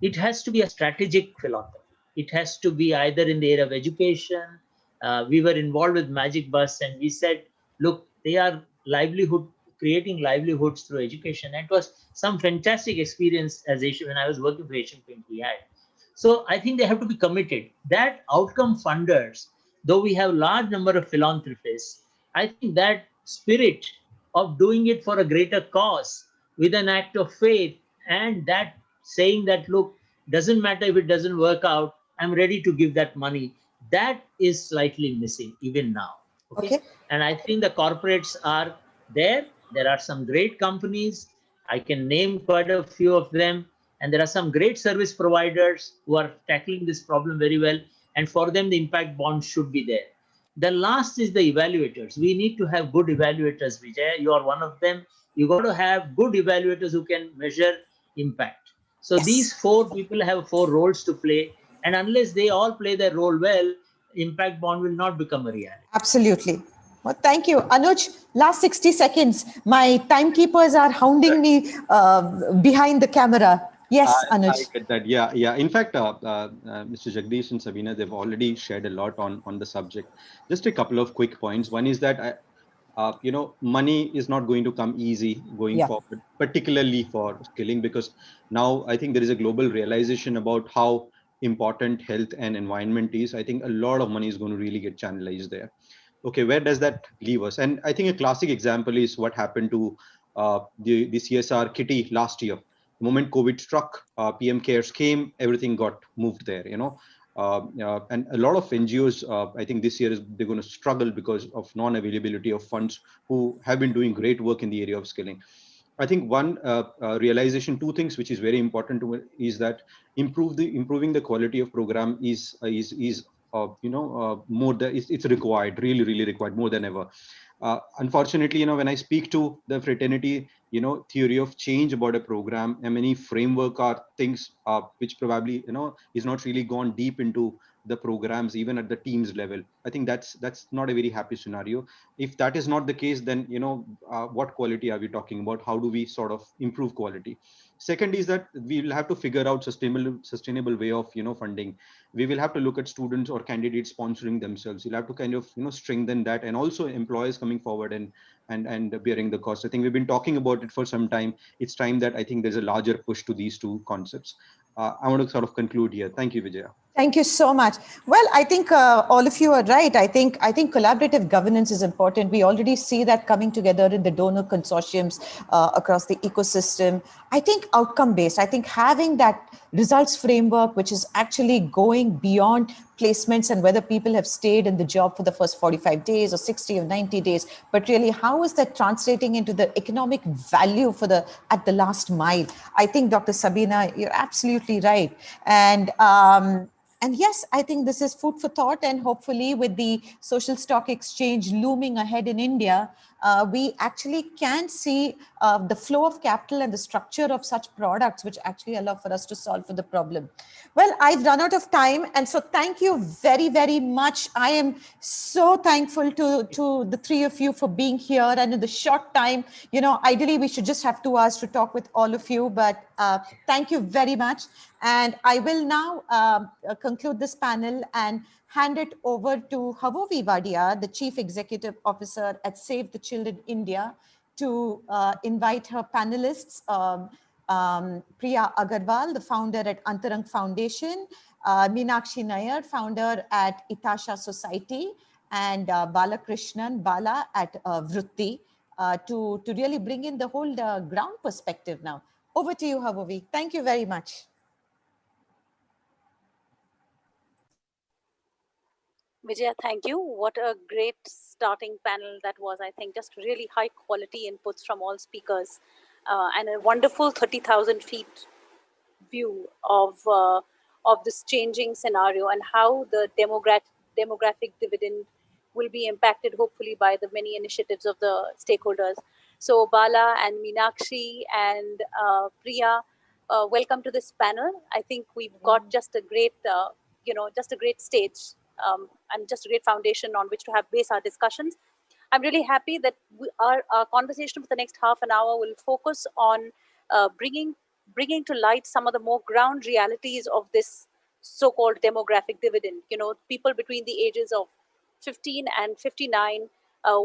It has to be a strategic philosophy. It has to be either in the area of education. We were involved with Magic Bus, and we said, look, they are creating livelihoods through education. And it was some fantastic experience as Asian, when I was working for Asian Paint we had. So I think they have to be committed. That outcome funders, though we have large number of philanthropists, I think that spirit of doing it for a greater cause with an act of faith, and that saying that, look, doesn't matter if it doesn't work out, I'm ready to give that money, that is slightly missing even now. Okay. Okay. And I think the corporates are there. There are some great companies. I can name quite a few of them. And there are some great service providers who are tackling this problem very well. And for them, the impact bond should be there. The last is the evaluators. We need to have good evaluators, Vijay. You are one of them. You got to have good evaluators who can measure impact. So these Yes. four people have four roles to play. And unless they all play their role well, impact bond will not become a reality. Absolutely. Well, thank you. Anuj, last 60 seconds. My timekeepers are hounding me behind the camera. Yes, I Anuj. get that. Yeah, yeah. In fact, Mr. Jagdish and Sabina, they've already shared a lot on the subject. Just a couple of quick points. One is that money is not going to come easy going Yeah. forward, particularly for skilling, because now I think there is a global realization about how important health and environment is. I think a lot of money is going to really get channelized there. Okay, where does that leave us? And I think a classic example is what happened to the CSR kitty last year. The moment COVID struck, PM cares came, everything got moved there, and a lot of NGOs, I think this year they're going to struggle because of non-availability of funds, who have been doing great work in the area of skilling. I think one realization, two things which is very important to is that improving the quality of program is more than it's required, really required more than ever. Unfortunately, when I speak to the fraternity, theory of change about a program and many framework are things which probably is not really gone deep into the programs, even at the teams level. I think that's not a very happy scenario. If that is not the case, then what quality are we talking about? How do we sort of improve quality? Second is that we will have to figure out sustainable way of funding. We will have to look at students or candidates sponsoring themselves. You'll have to kind of strengthen that, and also employers coming forward and bearing the cost. I think we've been talking about it for some time. It's time that I think there's a larger push to these two concepts. I want to sort of conclude here. Thank you, Vijaya. Thank you so much. Well, I think all of you are right. I think collaborative governance is important. We already see that coming together in the donor consortiums across the ecosystem. I think outcome based. I think having that results framework, which is actually going beyond placements and whether people have stayed in the job for the first 45 days or 60 or 90 days, but really how is that translating into the economic value for the at the last mile. I think, Dr. Sabina, you're absolutely right. And yes, I think this is food for thought. And hopefully, with the social stock exchange looming ahead in India, we actually can see the flow of capital and the structure of such products, which actually allow for us to solve for the problem. Well, I've run out of time. And so thank you very, very much. I am so thankful to the three of you for being here. And in the short time, ideally, we should just have 2 hours to talk with all of you. But thank you very much. And I will now conclude this panel and hand it over to Havovi Wadia, the Chief Executive Officer at Save the Children India, to invite her panelists, Priya Agarwal, the founder at Antarang Foundation, Meenakshi Nair, founder at Itasha Society, and Balakrishnan Bala at Vritti, to really bring in the whole ground perspective now. Over to you, Havovi. Thank you very much. Vijaya, thank you. What a great starting panel that was. I think just really high quality inputs from all speakers, and a wonderful 30,000 feet view of this changing scenario and how the demographic dividend will be impacted, hopefully, by the many initiatives of the stakeholders. So Bala and Meenakshi and Priya, welcome to this panel. I think we've got just a great, just a great stage, and just a great foundation on which to have base our discussions. I'm really happy that our conversation for the next half an hour will focus on bringing to light some of the more ground realities of this so-called demographic dividend. People between the ages of 15 and 59,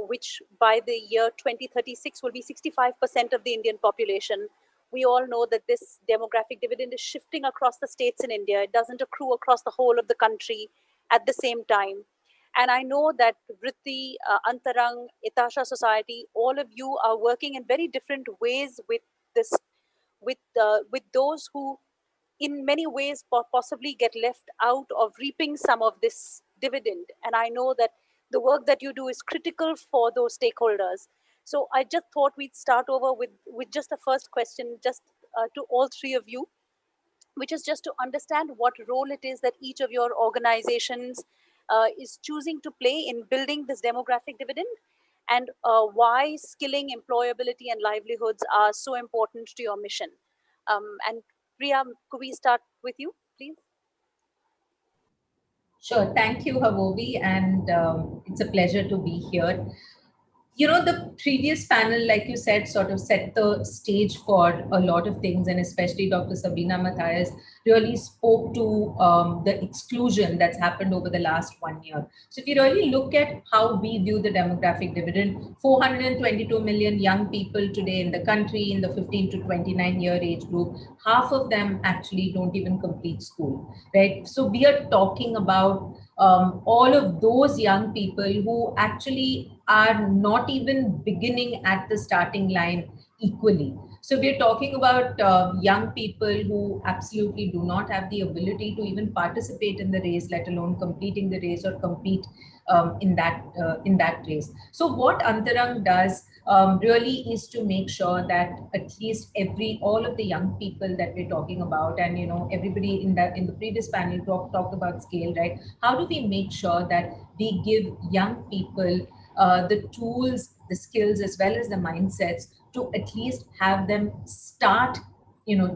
which by the year 2036 will be 65% of the Indian population. We all know that this demographic dividend is shifting across the states in India. It doesn't accrue across the whole of the country at the same time. And I know that Vritti, Antarang, Itasha Society, all of you are working in very different ways with this, with those who in many ways possibly get left out of reaping some of this dividend. And I know that the work that you do is critical for those stakeholders. So I just thought we'd start over with just a first question, just to all three of you, which is just to understand what role it is that each of your organizations is choosing to play in building this demographic dividend, and why skilling, employability, and livelihoods are so important to your mission. And Priya, could we start with you, please? Sure. Thank you, Havobi, and it's a pleasure to be here. The previous panel, like you said, sort of set the stage for a lot of things, and especially Dr. Sabina Matthias really spoke to the exclusion that's happened over the last 1 year. So if you really look at how we view the demographic dividend, 422 million young people today in the country in the 15 to 29-year age group, half of them actually don't even complete school, right? So we are talking about all of those young people who actually are not even beginning at the starting line equally. So we're talking about young people who absolutely do not have the ability to even participate in the race, let alone completing the race or compete in that race. So what Antarang does really is to make sure that at least all of the young people that we're talking about, and everybody in the previous panel talked about scale, right? How do we make sure that we give young people the tools, the skills, as well as the mindsets to at least have them start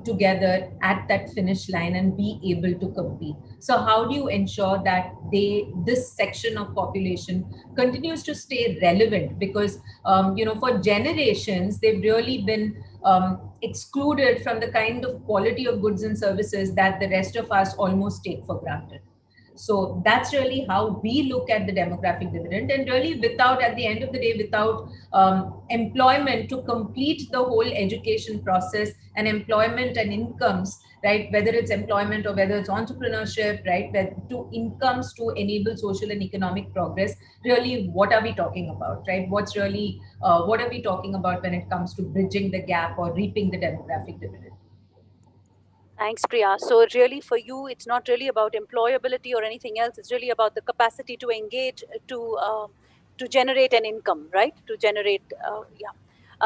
together at that finish line and be able to compete? So how do you ensure that this section of population continues to stay relevant? Because for generations they've really been excluded from the kind of quality of goods and services that the rest of us almost take for granted. So that's really how we look at the demographic dividend. And really, at the end of the day, without employment to complete the whole education process, and employment and incomes, right? Whether it's employment or whether it's entrepreneurship, right? To incomes to enable social and economic progress, really, what are we talking about, right? What are we talking about when it comes to bridging the gap or reaping the demographic dividend? Thanks, Priya. So really for you, it's not really about employability or anything else. It's really about the capacity to engage, to generate an income, right? To generate, yeah.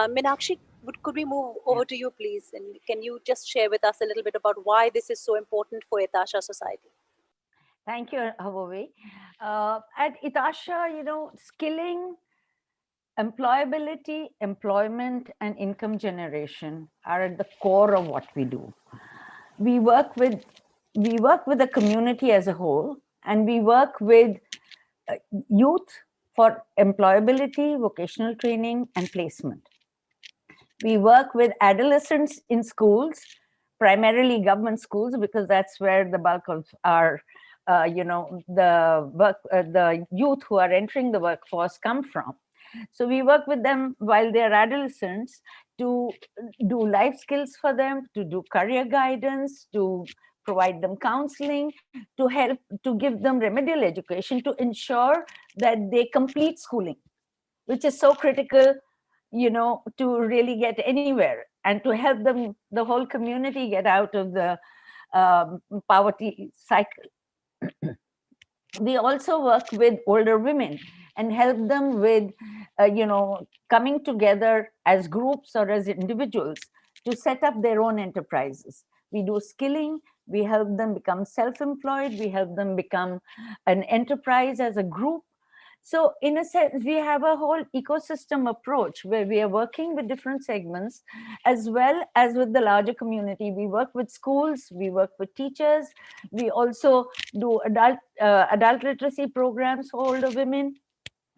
Meenakshi, could we move over to you, please? And can you just share with us a little bit about why this is so important for Hitasha Society? Thank you, Havovi. At Hitasha, skilling, employability, employment, and income generation are at the core of what we do. We work with the community as a whole, and we work with youth for employability, vocational training, and placement. We work with adolescents in schools, primarily government schools, because that's where the bulk of our the youth who are entering the workforce come from. So we work with them while they're adolescents to do life skills for them, to do career guidance, to provide them counseling, to help, to give them remedial education, to ensure that they complete schooling, which is so critical, to really get anywhere, and to help them, the whole community, get out of the poverty cycle. We also work with older women and help them with, coming together as groups or as individuals to set up their own enterprises. We do skilling, we help them become self-employed, we help them become an enterprise as a group. So in a sense, we have a whole ecosystem approach where we are working with different segments as well as with the larger community. We work with schools, we work with teachers. We also do adult literacy programs for older women.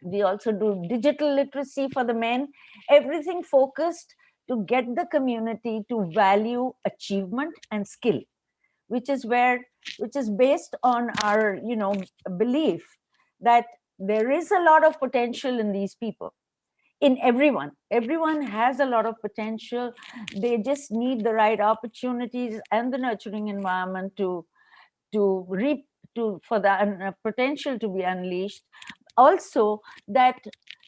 We also do digital literacy for the men, everything focused to get the community to value achievement and skill, which is based on our, belief that there is a lot of potential in these people, in everyone has a lot of potential. They just need the right opportunities and the nurturing environment to reap, for the potential to be unleashed. Also, that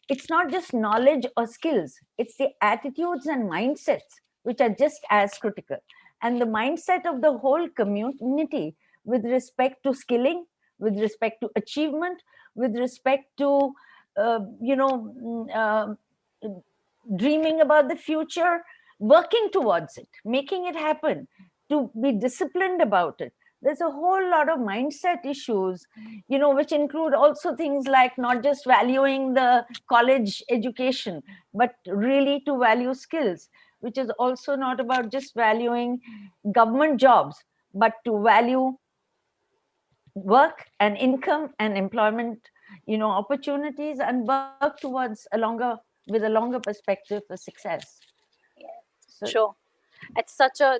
it's not just knowledge or skills, it's the attitudes and mindsets which are just as critical, and the mindset of the whole community with respect to skilling, with respect to achievement, with respect to dreaming about the future, working towards it, making it happen, to be disciplined about it. There's a whole lot of mindset issues, which include also things like not just valuing the college education, but really to value skills, which is also not about just valuing government jobs, but to value work and income and employment, opportunities, and work towards with a longer perspective for success. Yeah, So, sure.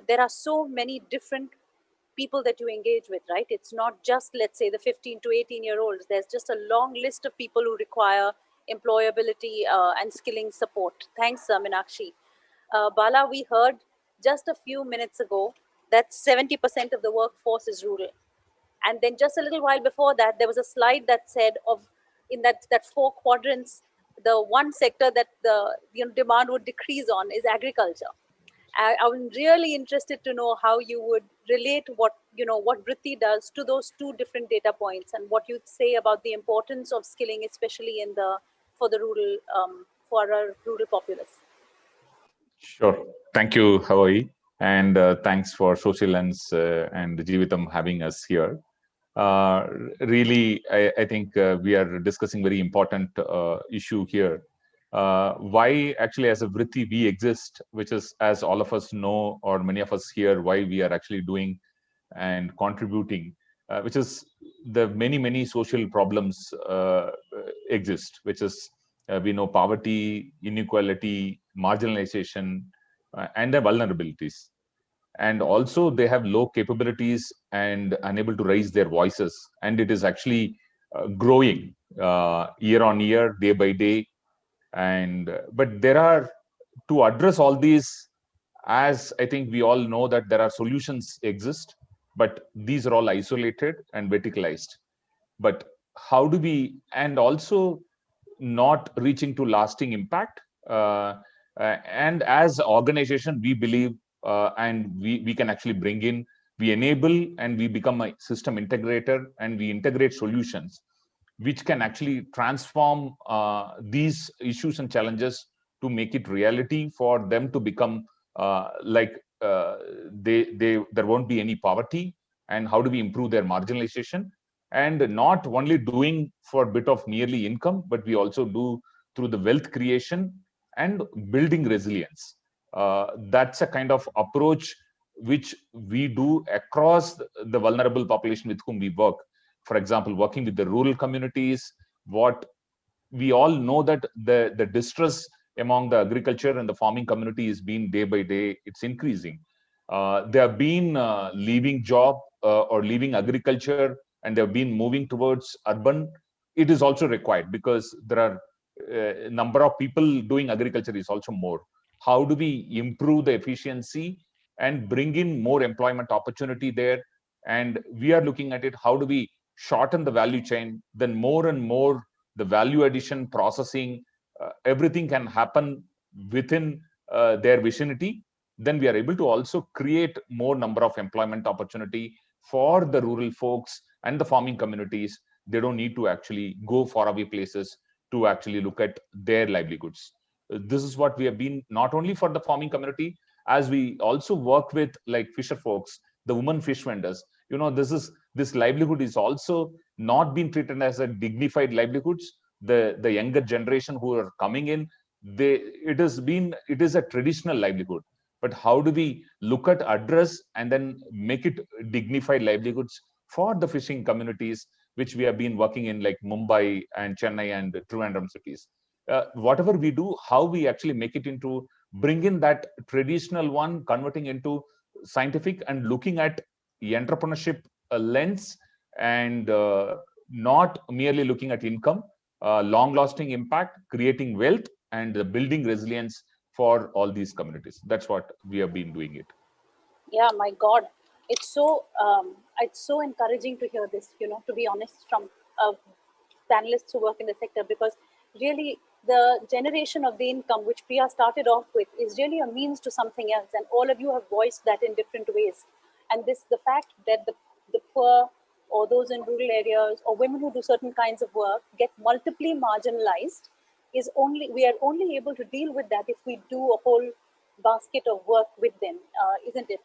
There are so many different people that you engage with, right? It's not just, let's say, the 15 to 18-year-olds. There's just a long list of people who require employability and skilling support. Thanks, Meenakshi. Bala, we heard just a few minutes ago that 70% of the workforce is rural. And then just a little while before that, there was a slide that said in that four quadrants, the one sector that the demand would decrease on is agriculture. I'm really interested to know how you would relate what Vritti does to those two different data points, and what you'd say about the importance of skilling, especially for the rural for our rural populace. Sure. Thank you, Hawaii, and thanks for Social Lens and Jeevitam having us here. Really, I think we are discussing very important issue here. Why actually as a Vritti we exist, which is, as all of us know, or many of us here, why we are actually doing and contributing, which is the many social problems exist, which is we know poverty, inequality, marginalization, and their vulnerabilities. And also they have low capabilities and unable to raise their voices, and it is actually growing year on year, day by day. And but there are, to address all these, as I think we all know, that there are solutions exist, but these are all isolated and verticalized. But how do we, and also not reaching to lasting impact, and as organization we believe, and we can actually bring in, we enable, and we become a system integrator, and we integrate solutions which can actually transform these issues and challenges to make it reality for them to become there won't be any poverty. And how do we improve their marginalization, and not only doing for a bit of merely income, but we also do through the wealth creation and building resilience. That's a kind of approach which we do across the vulnerable population with whom we work. For example, working with the rural communities, what we all know that the distress among the agriculture and the farming community is being day by day, it's increasing. They have been leaving job or leaving agriculture, and they have been moving towards urban. It is also required because there are number of people doing agriculture is also more. How do we improve the efficiency and bring in more employment opportunity there? And we are looking at it, how do we shorten the value chain, then more and more the value addition, processing, everything can happen within their vicinity. Then we are able to also create more number of employment opportunity for the rural folks and the farming communities. They don't need to actually go faraway places to actually look at their livelihoods. This is what we have been, not only for the farming community, as we also work with like fisher folks, the women fish vendors. This livelihood is also not being treated as a dignified livelihoods. The younger generation who are coming in, it is a traditional livelihood. But how do we look at, address, and then make it dignified livelihoods for the fishing communities, which we have been working in, like Mumbai and Chennai and Trivandrum cities. Whatever we do, how we actually make it into, bring in that traditional one, converting into scientific and looking at the entrepreneurship lens, and not merely looking at income, long-lasting impact, creating wealth, and building resilience for all these communities. That's what we have been doing it. Yeah, my God, it's so encouraging to hear this. To be honest, from panelists who work in the sector, because really the generation of the income, which Priya started off with, is really a means to something else, and all of you have voiced that in different ways. And the fact that the poor, or those in rural areas, or women who do certain kinds of work, get multiply marginalized, we are only able to deal with that if we do a whole basket of work with them, isn't it?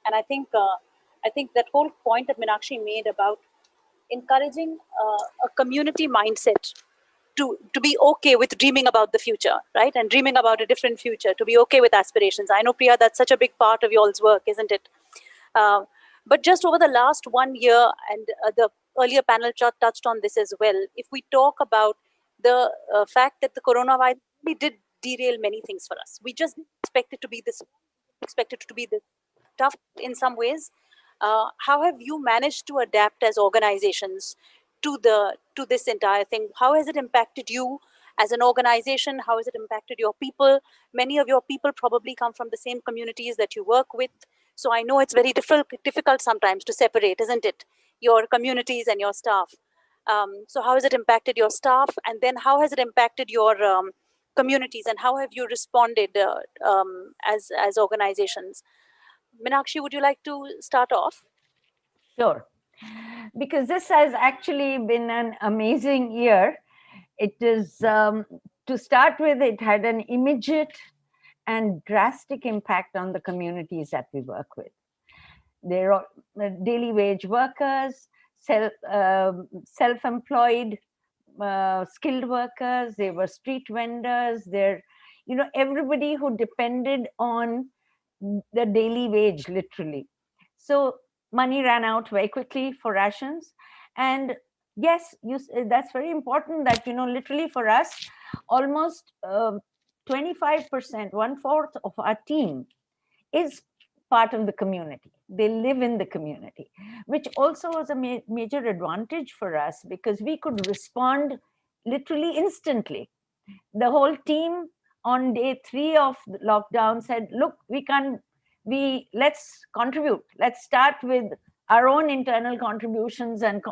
And I think that whole point that Meenakshi made about encouraging a community mindset to be okay with dreaming about the future, right? And dreaming about a different future, to be okay with aspirations. I know, Priya, that's such a big part of y'all's work, isn't it? But just over the last 1 year, and earlier panel touched on this as well. If we talk about the fact that the coronavirus really did derail many things for us, we just expect it to be this, expect it to be this tough in some ways. How have you managed to adapt as organizations to this entire thing? How has it impacted you as an organization? How has it impacted your people? Many of your people probably come from the same communities that you work with. So I know it's very difficult sometimes to separate, isn't it? Your communities and your staff. So how has it impacted your staff? And then how has it impacted your communities? And how have you responded as organizations? Meenakshi, would you like to start off? Sure. Because this has actually been an amazing year. It is, to start with, it had an immediate and drastic impact on the communities that we work with. They're all daily wage workers, self-employed, skilled workers, they were street vendors, they're, everybody who depended on the daily wage, literally. So money ran out very quickly for rations. And yes, that's very important that, literally for us, almost 25%, 1/4 of our team is part of the community. They live in the community, which also was a major advantage for us because we could respond literally instantly. The whole team on day 3 of the lockdown said, look, let's contribute. Let's start with our own internal contributions and,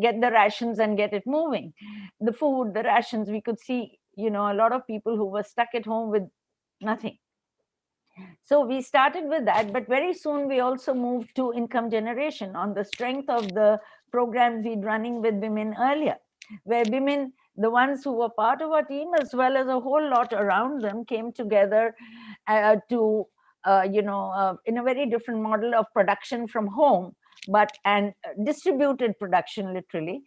get the rations and get it moving. The food, the rations, we could see, a lot of people who were stuck at home with nothing. So we started with that, but very soon we also moved to income generation on the strength of the programs we'd running with women earlier, where women, the ones who were part of our team, as well as a whole lot around them, came together to, in a very different model of production from home, but and distributed production literally,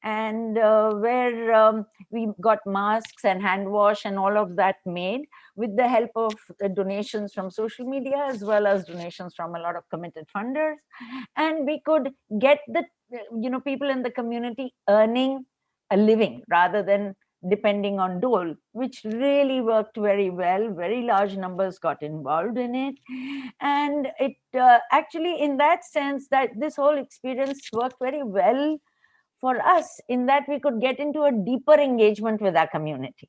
and where we got masks and hand wash and all of that made with the help of donations from social media as well as donations from a lot of committed funders. And we could get the people in the community earning a living rather than depending on dole, which really worked very well. Very large numbers got involved in it. And it actually, in that sense, that this whole experience worked very well for us in that we could get into a deeper engagement with our community.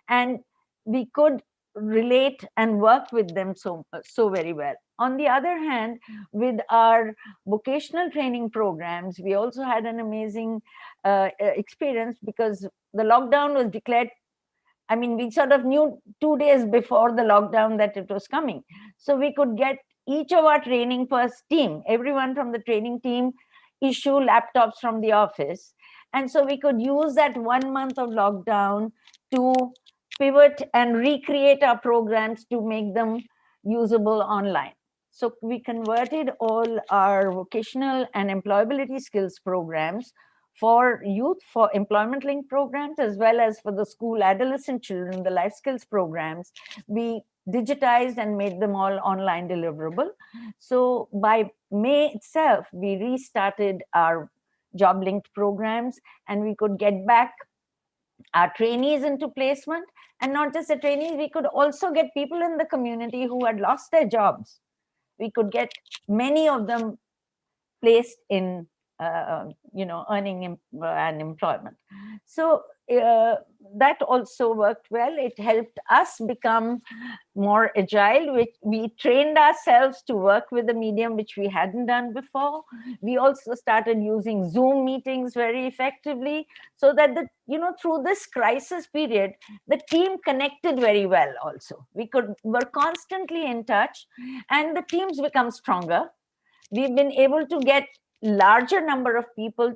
And we could relate and work with them so very well. On the other hand, with our vocational training programs, we also had an amazing experience because the lockdown was declared. I mean, we sort of knew 2 days before the lockdown that it was coming. So we could get each of our training first team, everyone from the training team, issue laptops from the office. And so we could use that 1 month of lockdown to pivot and recreate our programs to make them usable online. So we converted all our vocational and employability skills programs for youth, for employment linked programs, as well as for the school adolescent children, the life skills programs. We digitized and made them all online deliverable. So by May itself, we restarted our job linked programs and we could get back our trainees into placement. And not just the trainees, we could also get people in the community who had lost their jobs. We could get many of them placed in earning and employment. So that also worked well. It helped us become more agile, which we trained ourselves to work with a medium which we hadn't done before. We also started using Zoom meetings very effectively, so that through this crisis period, the team connected very well. Also, were constantly in touch, and the teams become stronger. We've been able to get larger number of people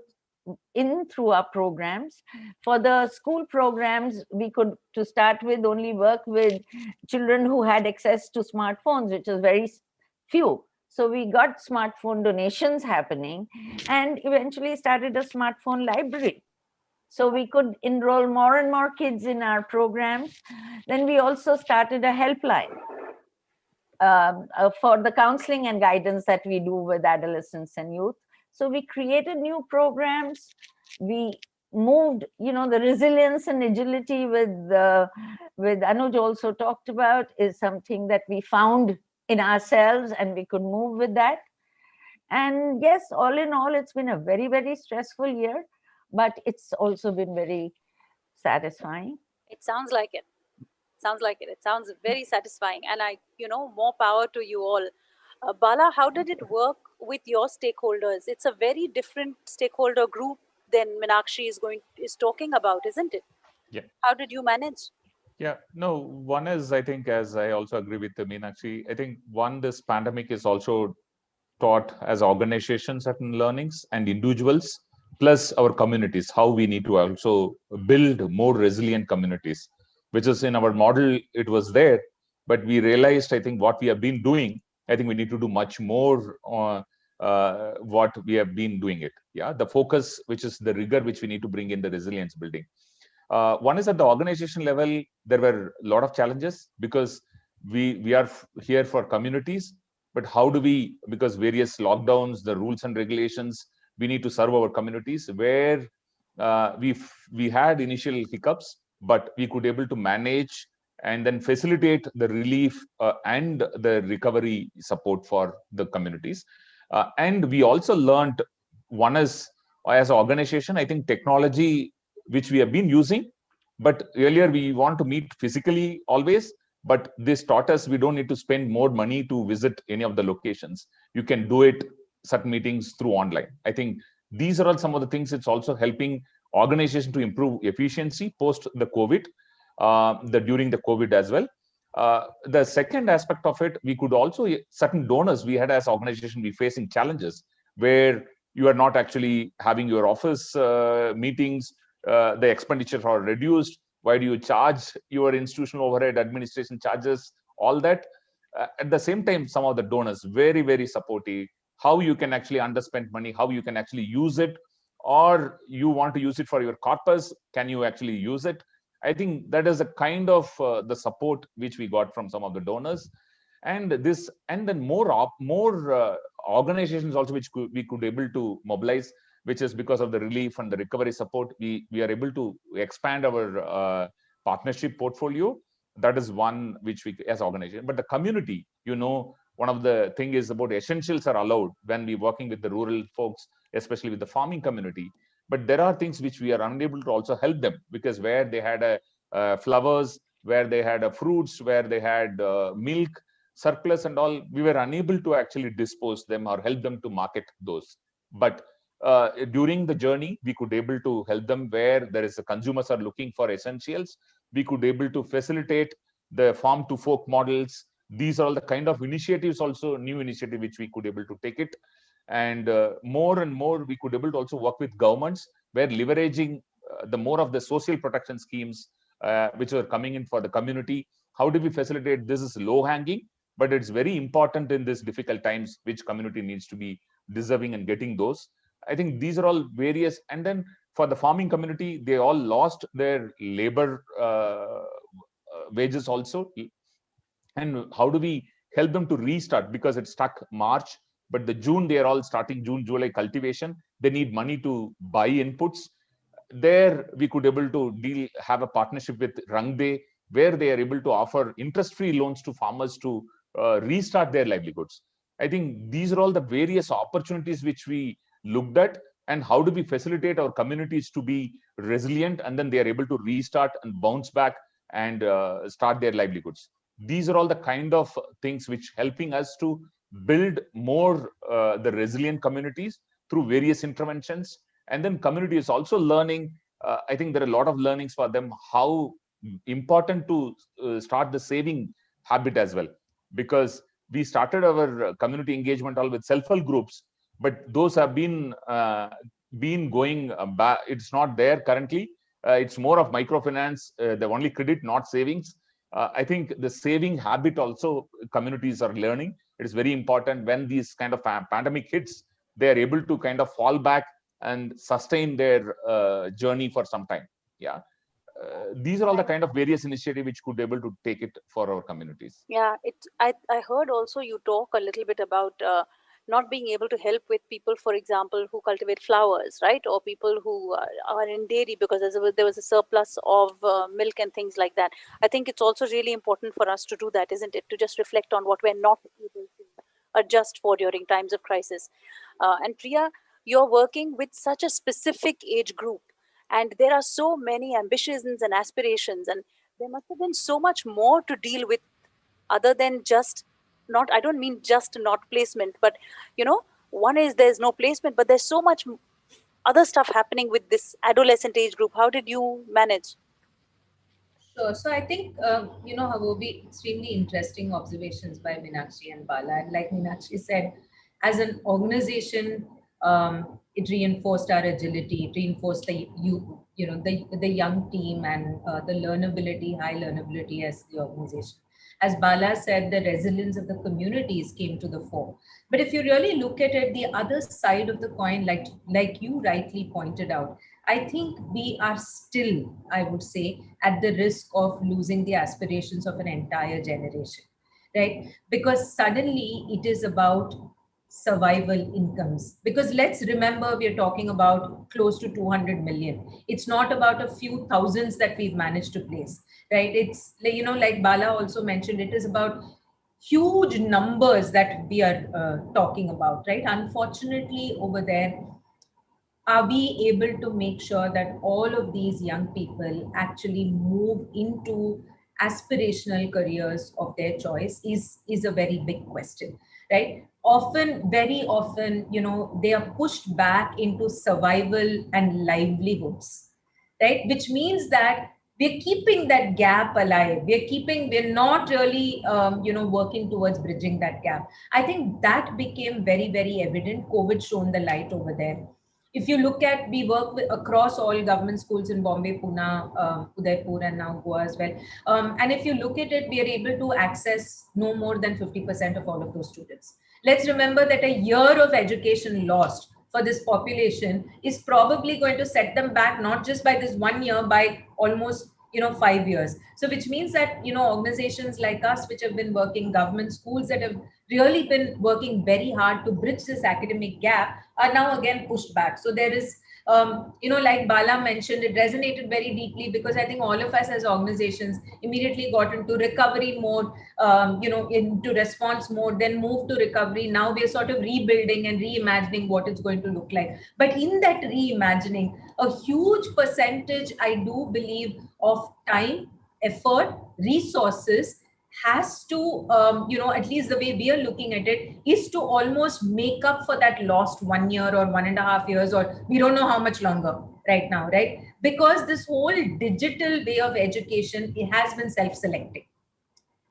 in through our programs. For the school programs, we could, to start with, only work with children who had access to smartphones, which is very few. So we got smartphone donations happening and eventually started a smartphone library. So we could enroll more and more kids in our programs. Then we also started a helpline for the counseling and guidance that we do with adolescents and youth. So we created new programs. We moved, the resilience and agility with Anuj also talked about is something that we found in ourselves, and we could move with that. And yes, all in all, it's been a very, very stressful year, but it's also been very satisfying. It sounds like it. Sounds like it. It sounds very satisfying. And more power to you all. Bala, how did it work with your stakeholders? It's a very different stakeholder group than Meenakshi is talking about, isn't it? Yeah. How did you manage? Yeah, no, one is, I think, as I also agree with Meenakshi, I think one, this pandemic is also taught as organizations certain learnings and individuals, plus our communities, how we need to also build more resilient communities, which is in our model, it was there, but we realized, I think, what we have been doing, I think we need to do much more on what we have been doing it. Yeah, the focus, which is the rigor, which we need to bring in the resilience building. One is at the organization level, there were a lot of challenges because we are here for communities, but how do we, because various lockdowns, the rules and regulations, we need to serve our communities where we had initial hiccups, but we could able to manage and then facilitate the relief and the recovery support for the communities. And we also learned, one is, as an organization, I think technology which we have been using, but earlier we want to meet physically always, but this taught us we don't need to spend more money to visit any of the locations. You can do it, certain meetings, through online. I think these are all some of the things. It's also helping organization to improve efficiency post the COVID, during the COVID as well. The second aspect of it, we could also, certain donors we had as organization, we facing challenges where you are not actually having your office meetings, the expenditures are reduced. Why do you charge your institutional overhead, administration charges, all that? At the same time, some of the donors very, very supportive, how you can actually underspend money, how you can actually use it, or you want to use it for your corpus, can you actually use it? I think that is a kind of the support which we got from some of the donors. And this, and then more organizations also which we could able to mobilize, which is because of the relief and the recovery support, we are able to expand our partnership portfolio. That is one which we as organization. But the community, one of the thing is about essentials are allowed when we working with the rural folks, especially with the farming community. But there are things which we are unable to also help them, because where they had flowers, where they had fruits, where they had milk surplus and all, we were unable to actually dispose them or help them to market those. But during the journey, we could able to help them where there is a consumers are looking for essentials. We could able to facilitate the farm to fork models. These are all the kind of initiatives, also new initiative which we could able to take it. And more and more we could able to also work with governments where leveraging the more of the social protection schemes which are coming in for the community. How do we facilitate? This is low hanging, but it's very important in this difficult times, which community needs to be deserving and getting those. I think these are all various. And then for the farming community, they all lost their labor wages also. And how do we help them to restart? Because it's stuck March, but the June, they are all starting June, July cultivation. They need money to buy inputs. There we could able to have a partnership with Rangde, where they are able to offer interest-free loans to farmers to restart their livelihoods. I think these are all the various opportunities which we looked at, and how do we facilitate our communities to be resilient, and then they are able to restart and bounce back and start their livelihoods. These are all the kind of things which helping us to build more the resilient communities through various interventions. And then community is also learning. I think there are a lot of learnings for them, how important to start the saving habit as well, because we started our community engagement all with self-help groups, but those have been going back. It's not there currently. It's more of microfinance, the only credit, not savings. I think the saving habit also communities are learning. It is very important when these kind of pandemic hits, they are able to kind of fall back and sustain their journey for some time. Yeah. These are all the kind of various initiatives which could be able to take it for our communities. Yeah, I heard also you talk a little bit about not being able to help with people, for example, who cultivate flowers, right? Or people who are in dairy because there was a surplus of milk and things like that. I think it's also really important for us to do that, isn't it? To just reflect on what we're not able to adjust for during times of crisis. And Priya, you're working with such a specific age group, and there are so many ambitions and aspirations, and there must have been so much more to deal with other than just not, I don't mean just not placement, but one is there's no placement, but there's so much other stuff happening with this adolescent age group. How did you manage? Sure. So I think, Havobi, extremely interesting observations by Meenakshi and Bala. And like Meenakshi said, as an organization, it reinforced our agility, it reinforced the young team and the learnability, high learnability as the organization. As Bala said, the resilience of the communities came to the fore. But if you really look at it, the other side of the coin, like you rightly pointed out, I think we are still, I would say, at the risk of losing the aspirations of an entire generation, right? Because suddenly it is about survival incomes. Because let's remember, we're talking about close to 200 million. It's not about a few thousands that we've managed to place, right? It's, like Bala also mentioned, it is about huge numbers that we are talking about, right? Unfortunately, over there, are we able to make sure that all of these young people actually move into aspirational careers of their choice is a very big question, right? Very often, they are pushed back into survival and livelihoods, right? Which means that we're keeping that gap alive. We're not really, working towards bridging that gap. I think that became very, very evident. COVID shone the light over there. If you look at, we work across all government schools in Bombay, Pune, Udaipur, and now Goa as well. And if you look at it, we are able to access no more than 50% of all of those students. Let's remember that a year of education lost for this population is probably going to set them back, not just by this 1 year, by almost 5 years. So which means that organizations like us, which have been working, government schools that have really been working very hard to bridge this academic gap, are now again pushed back. So there is, like Bala mentioned, it resonated very deeply because I think all of us as organizations immediately got into recovery mode, into response mode, then moved to recovery. Now we are sort of rebuilding and reimagining what it's going to look like. But in that reimagining, a huge percentage, I do believe, of time, effort, resources has to, at least the way we are looking at it, is to almost make up for that lost 1 year or 1.5 years, or we don't know how much longer right now, right? Because this whole digital way of education, it has been self-selecting,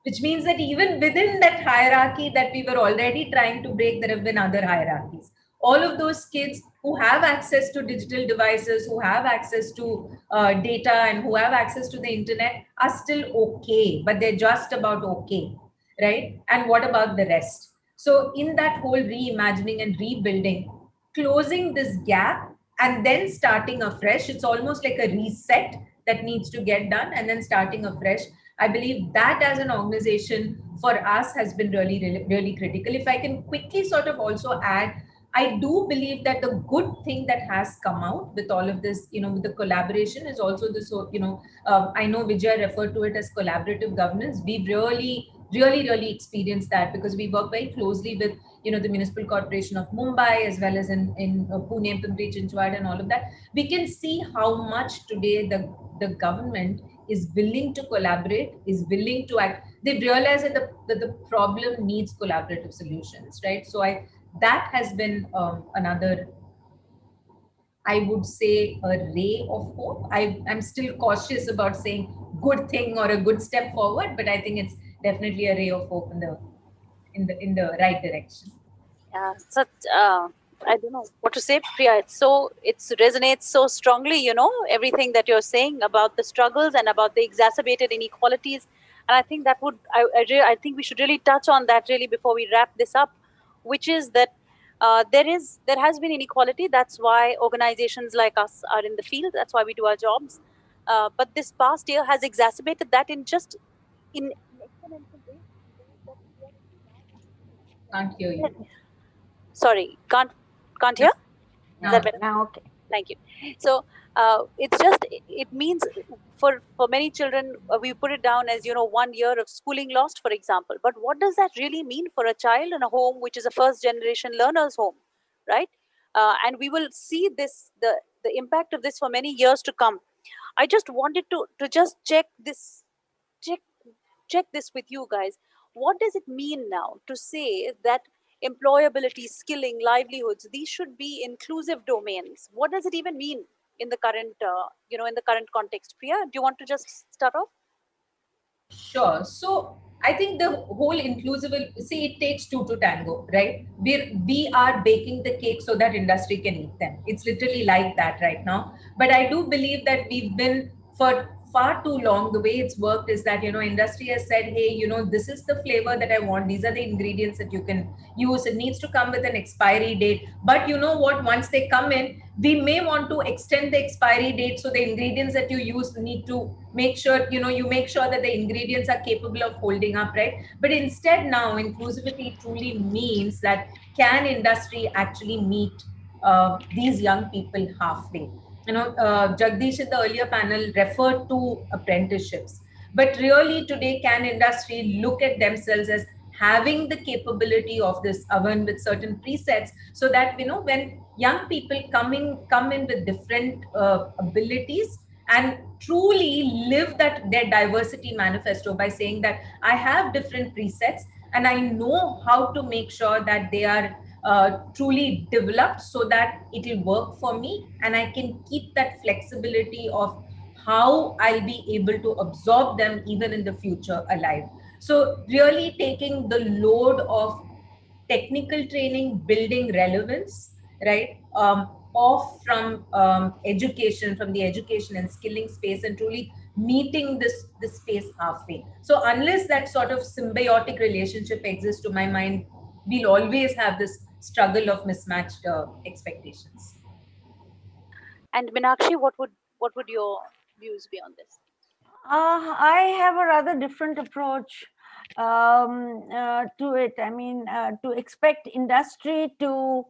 which means that even within that hierarchy that we were already trying to break, there have been other hierarchies. All of those kids who have access to digital devices, who have access to data, and who have access to the internet are still okay, but they're just about okay, right? And what about the rest? So in that whole reimagining and rebuilding, closing this gap and then starting afresh, it's almost like a reset that needs to get done, and then starting afresh. I believe that as an organization for us has been really, really, really critical. If I can quickly sort of also add, I do believe that the good thing that has come out with all of this, with the collaboration is also this, I know Vijay referred to it as collaborative governance. We've really, really, really experienced that because we work very closely with, the Municipal Corporation of Mumbai, as well as in Pune, Pimpri, Chinchwad, and all of that. We can see how much today the government is willing to collaborate, is willing to act. They've realized that the problem needs collaborative solutions, right? So that has been another, I would say, a ray of hope. I'm still cautious about saying good thing or a good step forward, but I think it's definitely a ray of hope in the right direction. Yeah, such I don't know what to say, Priya. It resonates so strongly. Everything that you're saying about the struggles and about the exacerbated inequalities, and I think that I think we should really touch on that really before we wrap this up, which is that there has been inequality. That's why organizations like us are in the field. That's why we do our jobs. But this past year has exacerbated that in exponential ways. Can't hear you. Sorry, can't hear? Is that better? Now, okay. Thank you. So it's just, it means for many children, we put it down as, 1 year of schooling lost, for example. But what does that really mean for a child in a home which is a first generation learner's home, right? And we will see this, the impact of this for many years to come. I just wanted to just check this with you guys. What does it mean now to say that employability, skilling, livelihoods, these should be inclusive domains? What does it even mean in the current, in the current context? Priya, do you want to just start off? Sure. So I think the whole inclusive, see, it takes two to tango, right? We are baking the cake so that industry can eat them. It's literally like that right now. But I do believe that we've been, for far too long, the way it's worked is that, industry has said, hey, this is the flavor that I want. These are the ingredients that you can use. It needs to come with an expiry date. But you know what? Once they come in, we may want to extend the expiry date. So the ingredients that you use need to make sure, you make sure that the ingredients are capable of holding up, right? But instead now, inclusivity truly means that can industry actually meet these young people halfway? Jagdish in the earlier panel referred to apprenticeships. But really today, can industry look at themselves as having the capability of this oven with certain presets, so that, when young people come in with different abilities and truly live that their diversity manifesto by saying that I have different presets and I know how to make sure that they are truly developed so that it will work for me, and I can keep that flexibility of how I'll be able to absorb them even in the future alive. So really taking the load of technical training, building relevance, right? Off from education, from the education and skilling space, and truly meeting this space halfway. So unless that sort of symbiotic relationship exists, to my mind, we'll always have this struggle of mismatched expectations. And Meenakshi, what would your views be on this? I have a rather different approach to it. I mean, to expect industry to,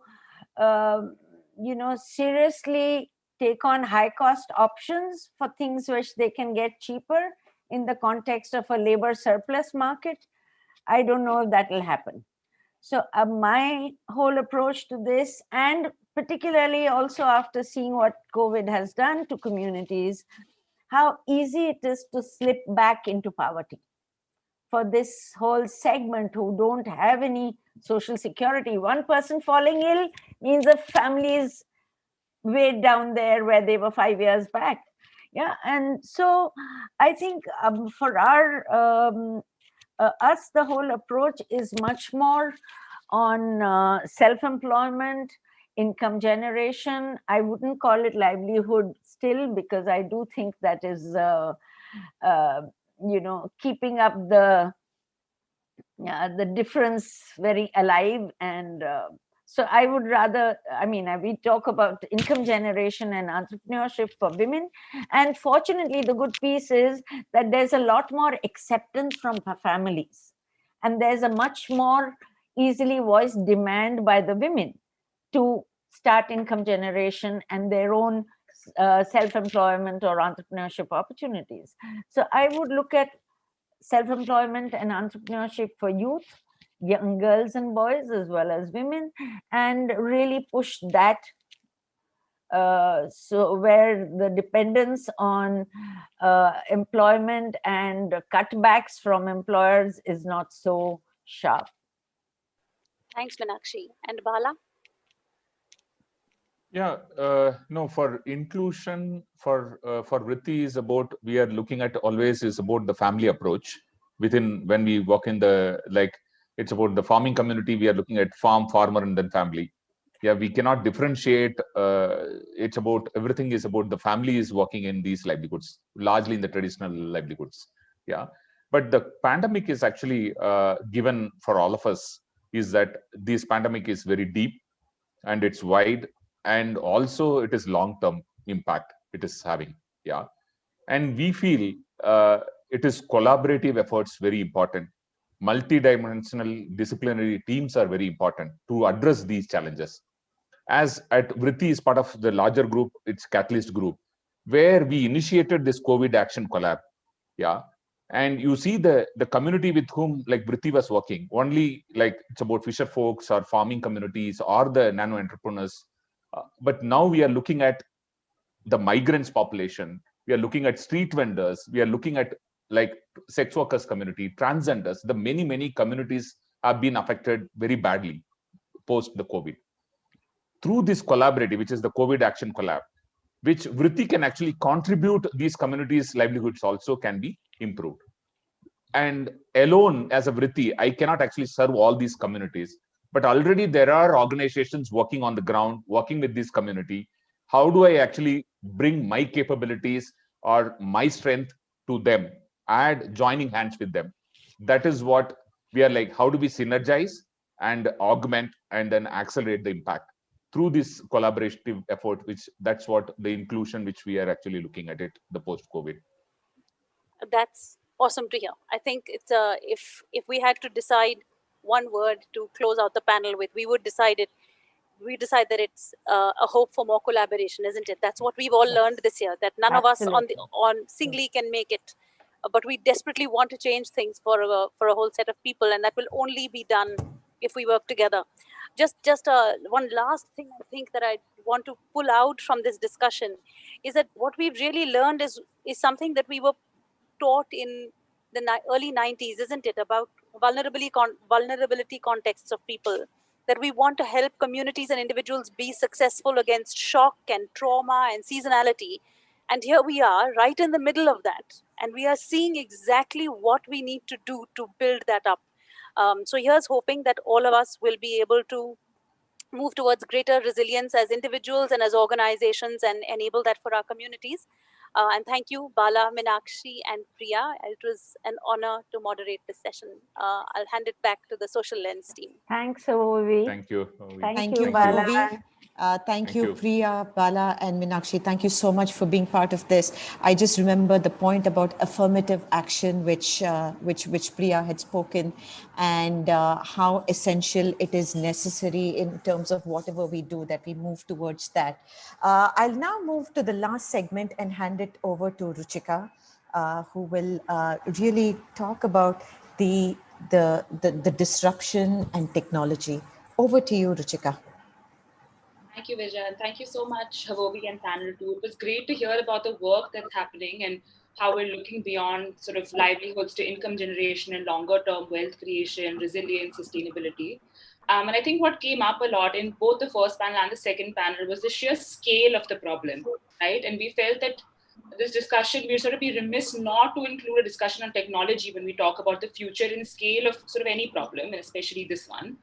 seriously take on high cost options for things which they can get cheaper in the context of a labor surplus market, I don't know if that will happen. So my whole approach to this, and particularly also after seeing what COVID has done to communities, how easy it is to slip back into poverty for this whole segment who don't have any social security. One person falling ill means a family is way down there where they were 5 years back. Yeah, and so I think for us, the whole approach is much more on self-employment, income generation. I wouldn't call it livelihood still, because I do think that is, keeping up the difference very alive. And so I would rather, we talk about income generation and entrepreneurship for women. And fortunately, the good piece is that there's a lot more acceptance from families. And there's a much more easily voiced demand by the women to start income generation and their own self-employment or entrepreneurship opportunities. So I would look at self-employment and entrepreneurship for youth, young girls and boys as well as women, and really push that. So where the dependence on employment and cutbacks from employers is not so sharp. Thanks, Meenakshi. And Bala? Yeah, no, for inclusion, for Vritti is about, we are looking at always is about the family approach within, when we work in the, like, it's about the farming community, we are looking at farm, farmer, and then family. Yeah, we cannot differentiate. It's about, everything is about the family is working in these livelihoods, largely in the traditional livelihoods. Yeah, but the pandemic is actually given for all of us, is that this pandemic is very deep and it's wide, and also it is long-term impact it is having. Yeah, and we feel it is collaborative efforts very important. multidimensional disciplinary teams are very important to address these challenges. As at Vritti is part of the larger group, it's Catalyst Group, where we initiated this COVID action collab. Yeah. And you see the community with whom like Vritti was working, only like it's about fisher folks or farming communities or the nano entrepreneurs. But now we are looking at the migrants population. We are looking at street vendors. We are looking at like sex workers community, transgenders. The many communities have been affected very badly post the COVID. Through this collaborative, which is the COVID action collab, which Vritti can actually contribute, these communities' livelihoods also can be improved. And alone as a Vritti, I cannot actually serve all these communities. But already there are organizations working on the ground, working with this community. How do I actually bring my capabilities or my strength to them, add joining hands with them? That is what we are like, how do we synergize and augment and then accelerate the impact through this collaborative effort, which that's what the inclusion which we are actually looking at it, the post-COVID. That's awesome to hear. I think it's if we had to decide one word to close out the panel with, we decide that it's a hope for more collaboration, isn't it? That's what we've all learned this year, that none Absolutely. of us on singly can make it, but we desperately want to change things for a whole set of people, and that will only be done if we work together. Just one last thing I think that I want to pull out from this discussion is that what we've really learned is something that we were taught in the early 90s, isn't it, about vulnerability contexts of people, that we want to help communities and individuals be successful against shock and trauma and seasonality. And here we are right in the middle of that, and we are seeing exactly what we need to do to build that up. So here's hoping that all of us will be able to move towards greater resilience as individuals and as organizations and enable that for our communities. And thank you, Bala, Meenakshi, and Priya. It was an honor to moderate this session. I'll hand it back to the Social Lens team. Thanks, Ovi. Thank you. Thank you, Bala. Ovi. Thank you, Priya, Bala, and Meenakshi. Thank you so much for being part of this. I just remember the point about affirmative action, which Priya had spoken, and how essential it is necessary in terms of whatever we do, that we move towards that. I'll now move to the last segment and hand it over to Ruchika, who will really talk about the disruption and technology. Over to you, Ruchika. Thank you, Vijay, and thank you so much, Havobi and panel too. It was great to hear about the work that's happening and how we're looking beyond sort of livelihoods to income generation and longer term wealth creation, resilience, sustainability. And I think what came up a lot in both the first panel and the second panel was the sheer scale of the problem, right? And we felt that this discussion, we'd sort of be remiss not to include a discussion on technology when we talk about the future and scale of sort of any problem, and especially this one.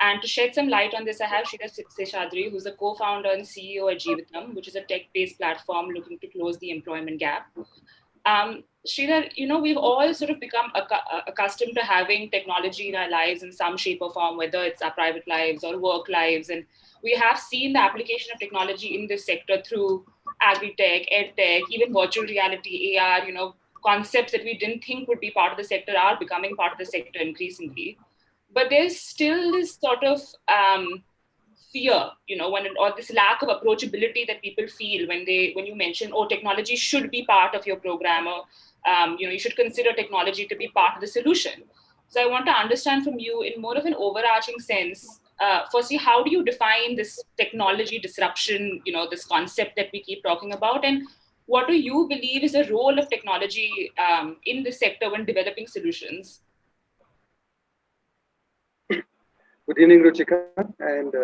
And to shed some light on this, I have Sridhar Seshadri, who's the co-founder and CEO at Jeevatam, which is a tech-based platform looking to close the employment gap. Sridhar, we've all sort of become accustomed to having technology in our lives in some shape or form, whether it's our private lives or work lives. And we have seen the application of technology in this sector through agri-tech, ed-tech, even virtual reality, AR, concepts that we didn't think would be part of the sector are becoming part of the sector increasingly. But there's still this sort of fear, or this lack of approachability that people feel when you mention, technology should be part of your program, or you should consider technology to be part of the solution. So I want to understand from you in more of an overarching sense, firstly, how do you define this technology disruption, this concept that we keep talking about, and what do you believe is the role of technology in this sector when developing solutions? Good evening, Ruchika, and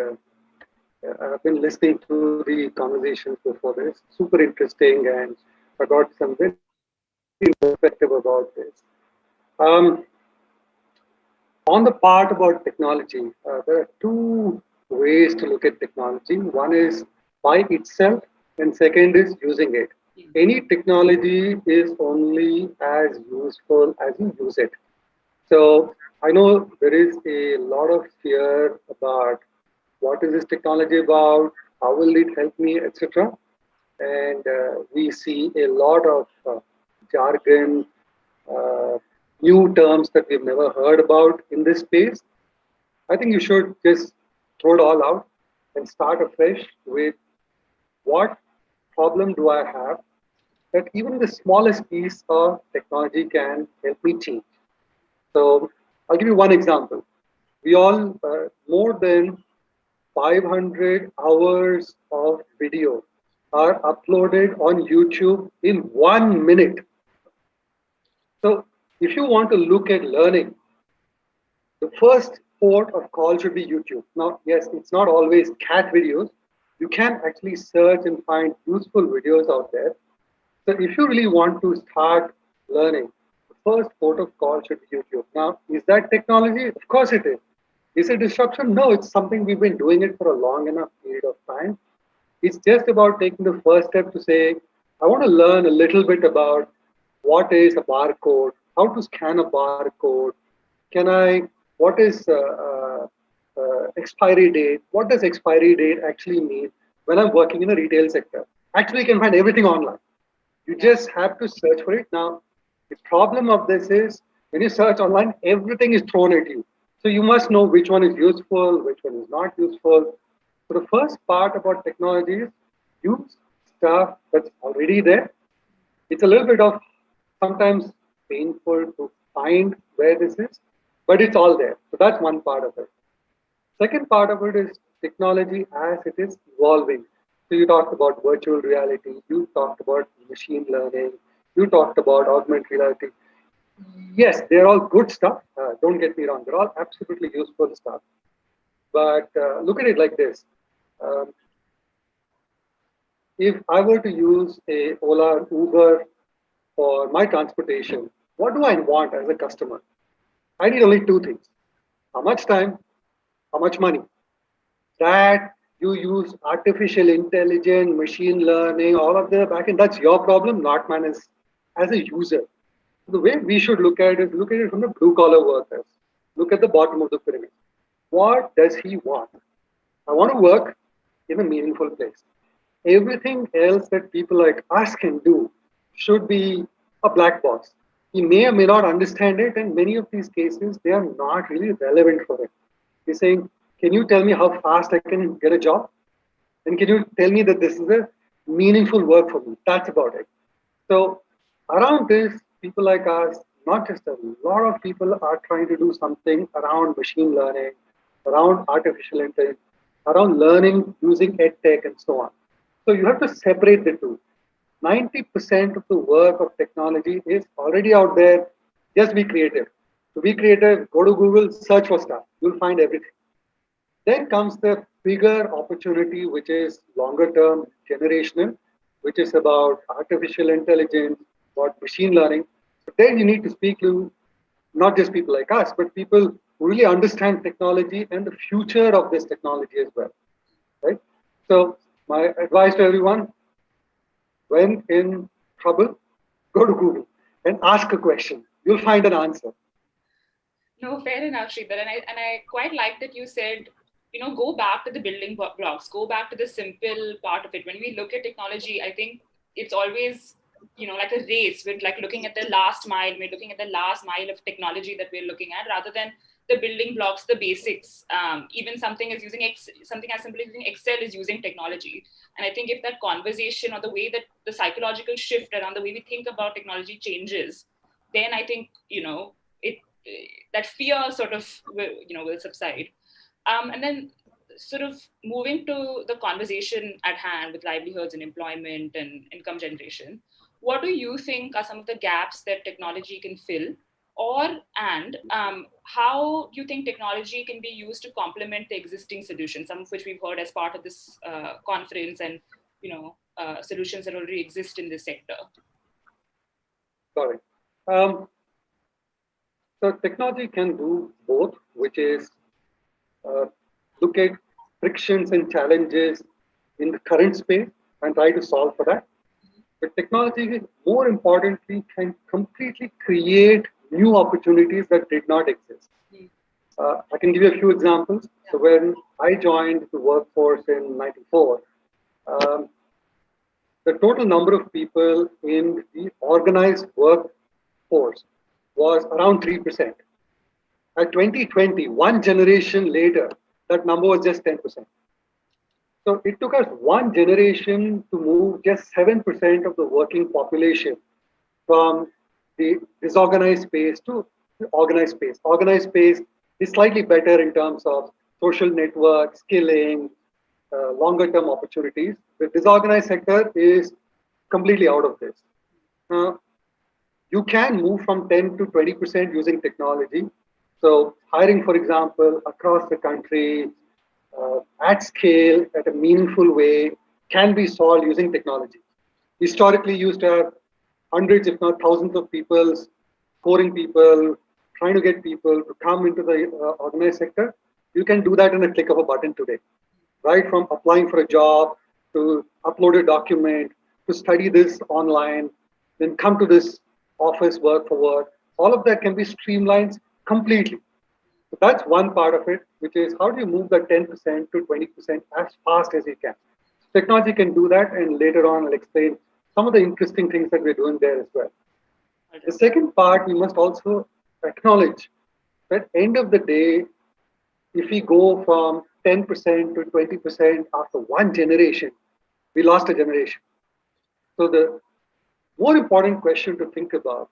I've been listening to the conversations before this. Super interesting, and I got some very perspective about this. On the part about technology, there are two ways to look at technology. One is by itself, and second is using it. Any technology is only as useful as you use it. So I know there is a lot of fear about what is this technology about, how will it help me, etc. And we see a lot of jargon, new terms that we've never heard about in this space, I think you should just throw it all out and start afresh with what problem do I have that even the smallest piece of technology can help me change. So I'll give you one example. We all, more than 500 hours of video are uploaded on YouTube in 1 minute. So if you want to look at learning, the first port of call should be YouTube. Now, yes, it's not always cat videos. You can actually search and find useful videos out there. So if you really want to start learning, the first port of call should be YouTube. Now, is that technology? Of course it is. Is it disruption? No, it's something we've been doing it for a long enough period of time. It's just about taking the first step to say, I want to learn a little bit about what is a barcode, how to scan a barcode, what is expiry date, what does expiry date actually mean when I'm working in the retail sector? Actually, you can find everything online. You just have to search for it. Now, the problem of this is when you search online, everything is thrown at you. So you must know which one is useful, which one is not useful. So the first part about technology is use stuff that's already there. It's a little bit of sometimes painful to find where this is, but it's all there. So that's one part of it. Second part of it is technology as it is evolving. So you talked about virtual reality, you talked about machine learning, you talked about augmented reality. Yes, they're all good stuff. Don't get me wrong. They're all absolutely useful stuff. But look at it like this. If I were to use a Ola or Uber for my transportation, what do I want as a customer? I need only two things. How much time, how much money. That you use artificial intelligence, machine learning, all of the backend, that's your problem, not mine as a user. The way we should look at it from the blue collar workers. Look at the bottom of the pyramid. What does he want? I want to work in a meaningful place. Everything else that people like us can do should be a black box. He may or may not understand it, and many of these cases, they are not really relevant for him. He's saying, can you tell me how fast I can get a job? And can you tell me that this is a meaningful work for me? That's about it. So around this, people like us, not just a lot of people are trying to do something around machine learning, around artificial intelligence, around learning using edtech and so on. So you have to separate the two. 90% of the work of technology is already out there. Just be creative. To be creative, go to Google, search for stuff. You'll find everything. Then comes the bigger opportunity, which is longer term, generational, which is about artificial intelligence, about machine learning. But then you need to speak to not just people like us, but people who really understand technology and the future of this technology as well. Right? So my advice to everyone, when in trouble, go to Google and ask a question. You'll find an answer. No, fair enough, Sridhar. And I quite like that you said, go back to the building blocks, go back to the simple part of it. When we look at technology, I think it's always, like a race. We're like looking at the last mile. We're looking at the last mile of technology that we're looking at, rather than the building blocks, the basics. Even something as something as simple as using Excel is using technology. And I think if that conversation or the way that the psychological shift around the way we think about technology changes, then I think, that fear sort of will subside. And then sort of moving to the conversation at hand with livelihoods and employment and income generation, what do you think are some of the gaps that technology can fill? And how do you think technology can be used to complement the existing solutions, some of which we've heard as part of this conference, and solutions that already exist in this sector? Got it. So technology can do both, which is look at frictions and challenges in the current space and try to solve for that. But technology, more importantly, can completely create new opportunities that did not exist. I can give you a few examples. So when I joined the workforce in '94, the total number of people in the organized workforce was around 3%. At 2020, one generation later, that number was just 10%. So it took us one generation to move just 7% of the working population from the disorganized space to the organized space. Organized space is slightly better in terms of social network, skilling, longer term opportunities. The disorganized sector is completely out of this. You can move from 10 to 20% using technology. So hiring, for example, across the country, at scale, at a meaningful way, can be solved using technology. Historically, used to have hundreds, if not thousands of people, scoring people, trying to get people to come into the organized sector. You can do that in a click of a button today, right? From applying for a job, to upload a document, to study this online, then come to this office, work for work. All of that can be streamlined completely. So that's one part of it, which is how do you move that 10% to 20% as fast as you can. Technology can do that, and later on I'll explain some of the interesting things that we're doing there as well. The second part, we must also acknowledge that end of the day, if we go from 10% to 20% after one generation, we lost a generation. So the more important question to think about,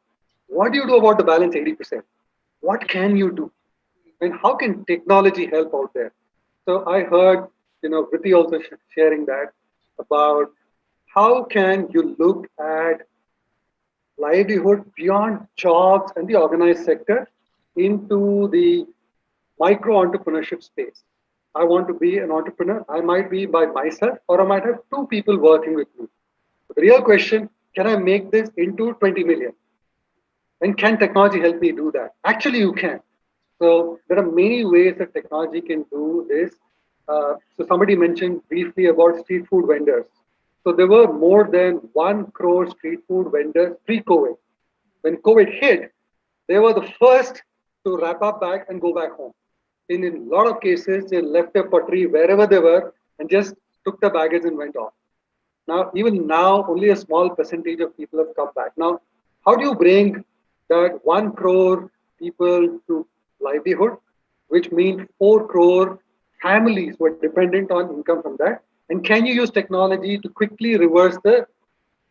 what do you do about the balance 80%? What can you do? And how can technology help out there? So I heard, Vritti also sharing that about how can you look at livelihood beyond jobs and the organized sector into the micro entrepreneurship space. I want to be an entrepreneur. I might be by myself, or I might have two people working with me. The real question, can I make this into 20 million? And can technology help me do that? Actually, you can. So there are many ways that technology can do this. So somebody mentioned briefly about street food vendors. So there were more than 1 crore street food vendors pre-COVID. When COVID hit, they were the first to wrap up back and go back home. In a lot of cases, they left their pottery wherever they were and just took the baggage and went off. Now, even now, only a small percentage of people have come back. Now, how do you bring that 1 crore people to livelihood, which means 4 crore families were dependent on income from that? And can you use technology to quickly reverse the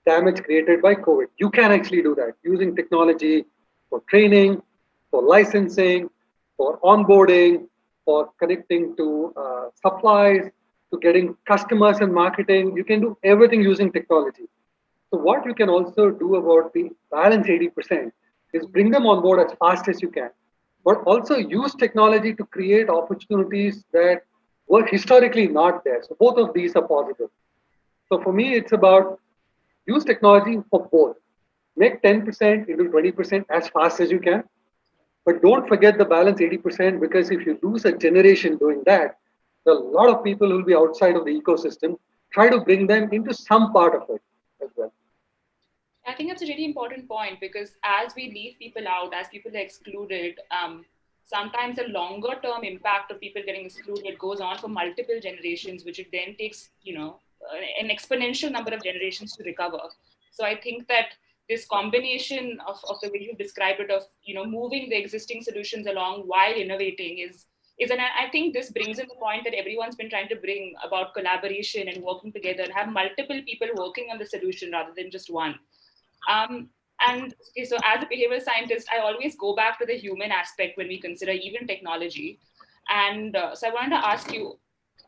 damage created by COVID? You can actually do that using technology for training, for licensing, for onboarding, for connecting to supplies, to getting customers and marketing. You can do everything using technology. So what you can also do about the balance 80% is bring them on board as fast as you can, but also use technology to create opportunities that were historically not there. So both of these are possible. So for me, it's about use technology for both. Make 10% into 20% as fast as you can, but don't forget the balance 80%, because if you lose a generation doing that, a lot of people will be outside of the ecosystem. Try to bring them into some part of it as well. I think that's a really important point, because as we leave people out, as people are excluded, sometimes the longer term impact of people getting excluded goes on for multiple generations, which it then takes, an exponential number of generations to recover. So I think that this combination of the way you described it, of moving the existing solutions along while innovating is and I think this brings in the point that everyone's been trying to bring about collaboration and working together, and have multiple people working on the solution rather than just one. And so as a behavioral scientist, I always go back to the human aspect when we consider even technology. And so I wanted to ask you,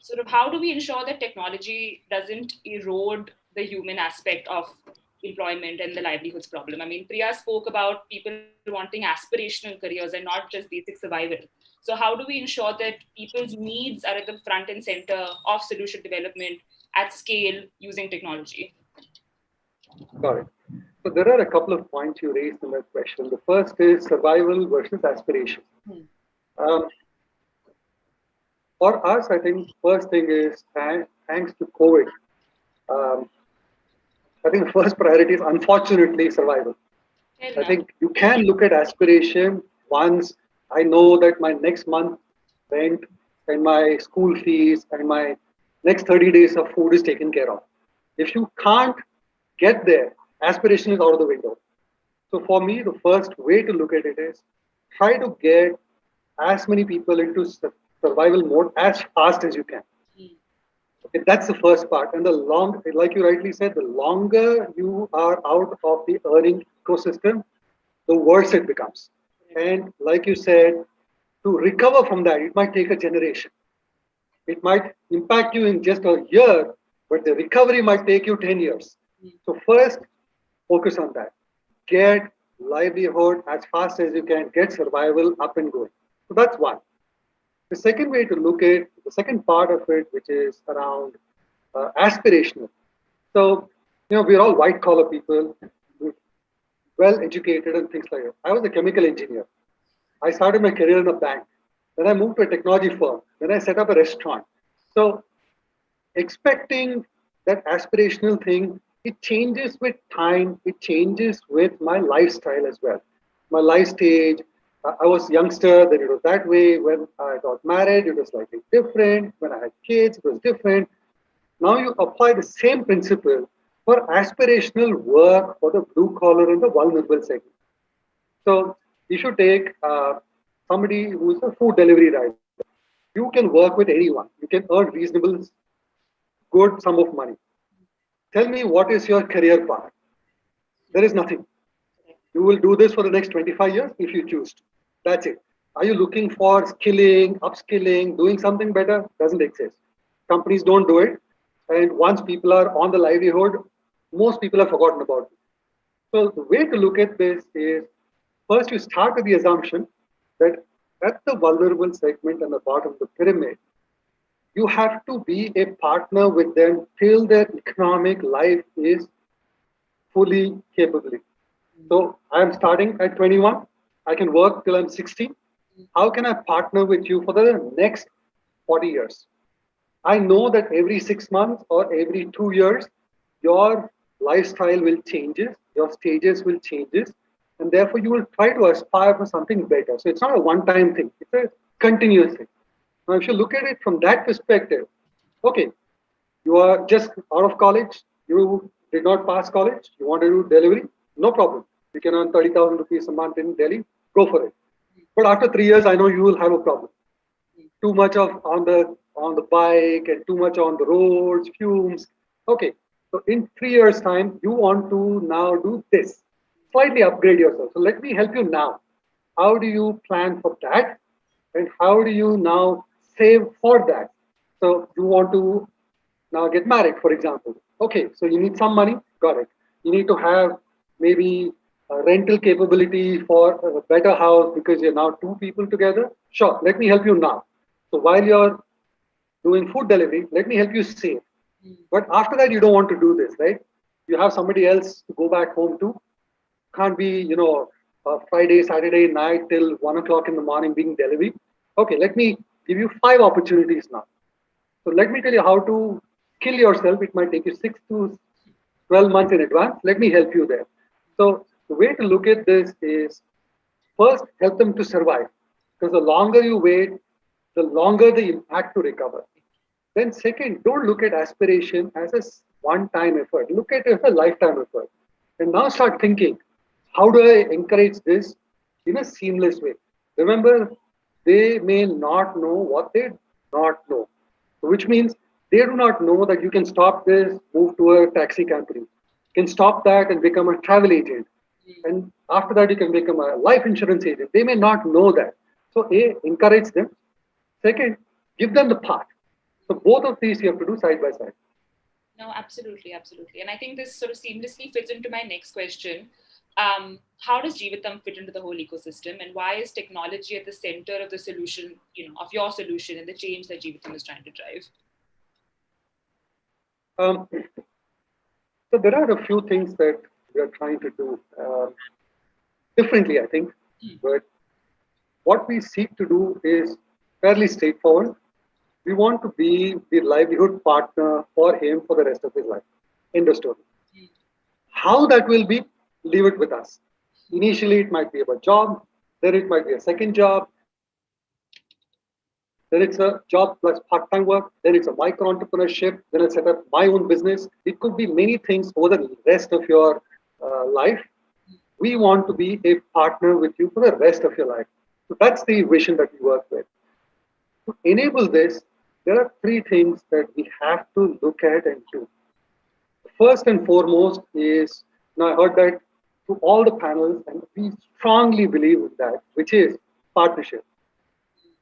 sort of, how do we ensure that technology doesn't erode the human aspect of employment and the livelihoods problem? I mean, Priya spoke about people wanting aspirational careers and not just basic survival. So how do we ensure that people's needs are at the front and center of solution development at scale using technology? Got it. So there are a couple of points you raised in that question. The first is survival versus aspiration. For us, I think first thing is, thanks to COVID, I think the first priority is unfortunately survival. I think you can look at aspiration once I know that my next month rent and my school fees and my next 30 days of food is taken care of. If you can't get there, aspiration is out of the window. So for me, the first way to look at it is try to get as many people into survival mode as fast as you can. Okay, that's the first part. And like you rightly said, the longer you are out of the earning ecosystem, the worse it becomes. And like you said, to recover from that, it might take a generation. It might impact you in just a year, but the recovery might take you 10 years. So first, focus on that. Get livelihood as fast as you can, get survival up and going. So that's one. The second way to look at the second part of it, which is around aspirational. So, we're all white collar people, well educated and things like that. I was a chemical engineer. I started my career in a bank. Then I moved to a technology firm. Then I set up a restaurant. So, expecting that aspirational thing, it changes with time. It changes with my lifestyle as well. My life stage. I was youngster, then it was that way. When I got married, it was slightly different. When I had kids, it was different. Now you apply the same principle for aspirational work for the blue collar and the vulnerable segment. So you should take somebody who's a food delivery rider. You can work with anyone. You can earn reasonable, good sum of money. Tell me, what is your career path? There is nothing. You will do this for the next 25 years if you choose to. That's it. Are you looking for skilling, upskilling, doing something better? Doesn't exist. Companies don't do it. And once people are on the livelihood, most people have forgotten about it. So the way to look at this is, first you start with the assumption that at the vulnerable segment and the bottom of the pyramid, you have to be a partner with them till their economic life is fully capable. So I'm starting at 21. I can work till I'm 60. How can I partner with you for the next 40 years? I know that every 6 months or every 2 years, your lifestyle will changes, your stages will changes, and therefore you will try to aspire for something better. So it's not a one-time thing; it's a continuous thing. Now, if you look at it from that perspective, okay, you are just out of college, you did not pass college, you want to do delivery, no problem. You can earn 30,000 rupees a month in Delhi, go for it. But after 3 years, I know you will have a problem. Too much of on the bike and too much on the roads, fumes. Okay, so in 3 years' time, you want to now do this, slightly upgrade yourself. So let me help you now. How do you plan for that? And how do you now save for that? So you want to now get married, for example. Okay, so you need some money, got it. You need to have maybe a rental capability for a better house because you're now two people together. Sure, let me help you now. So while you're doing food delivery, let me help you save. But after that, you don't want to do this, right? You have somebody else to go back home to. Can't be, Friday, Saturday night till 1 o'clock in the morning being delivery. Okay, let me give you 5 opportunities now. So let me tell you how to kill yourself. It might take you 6 to 12 months in advance. Let me help you there. So the way to look at this is, first, help them to survive. Because the longer you wait, the longer the impact to recover. Then second, don't look at aspiration as a one-time effort. Look at it as a lifetime effort. And now start thinking, how do I encourage this in a seamless way? Remember, they may not know what they not know, which means they do not know that you can stop this, move to a taxi company, can stop that and become a travel agent. And after that, you can become a life insurance agent. They may not know that. So A, encourage them. Second, give them the path. So both of these you have to do side by side. No, absolutely, absolutely. And I think this sort of seamlessly fits into my next question. How does Jeevatam fit into the whole ecosystem, and why is technology at the center of the solution, of your solution and the change that Jeevatam is trying to drive? So there are a few things that we are trying to do differently, I think. But what we seek to do is fairly straightforward. We want to be the livelihood partner for him for the rest of his life. End of story. How that will be, leave it with us. Initially, it might be about job, then it might be a second job, then it's a job plus part-time work, then it's a micro-entrepreneurship, then I set up my own business. It could be many things over the rest of your life. We want to be a partner with you for the rest of your life. So that's the vision that we work with. To enable this, there are three things that we have to look at and do. First and foremost is, now I heard that to all the panels, and we strongly believe in that, which is partnership.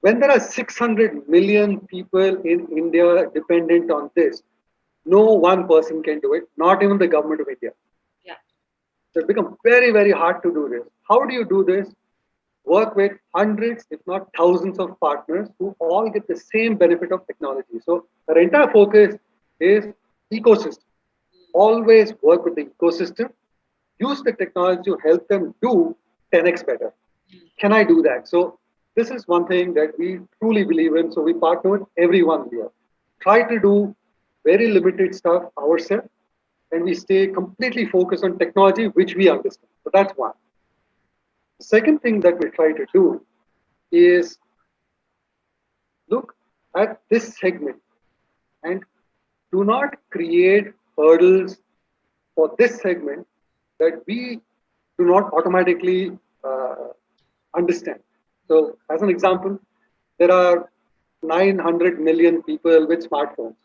When there are 600 million people in India dependent on this, no one person can do it, not even the government of India. Yeah. So it becomes very, very hard to do this. How do you do this? Work with hundreds, if not thousands of partners who all get the same benefit of technology. So our entire focus is ecosystem. Always work with the ecosystem. Use the technology to help them do 10x better. Can I do that? So this is one thing that we truly believe in. So we partner with everyone here. Try to do very limited stuff ourselves, and we stay completely focused on technology, which we understand. So that's one. The second thing that we try to do is look at this segment and do not create hurdles for this segment that we do not automatically understand. So as an example, there are 900 million people with smartphones.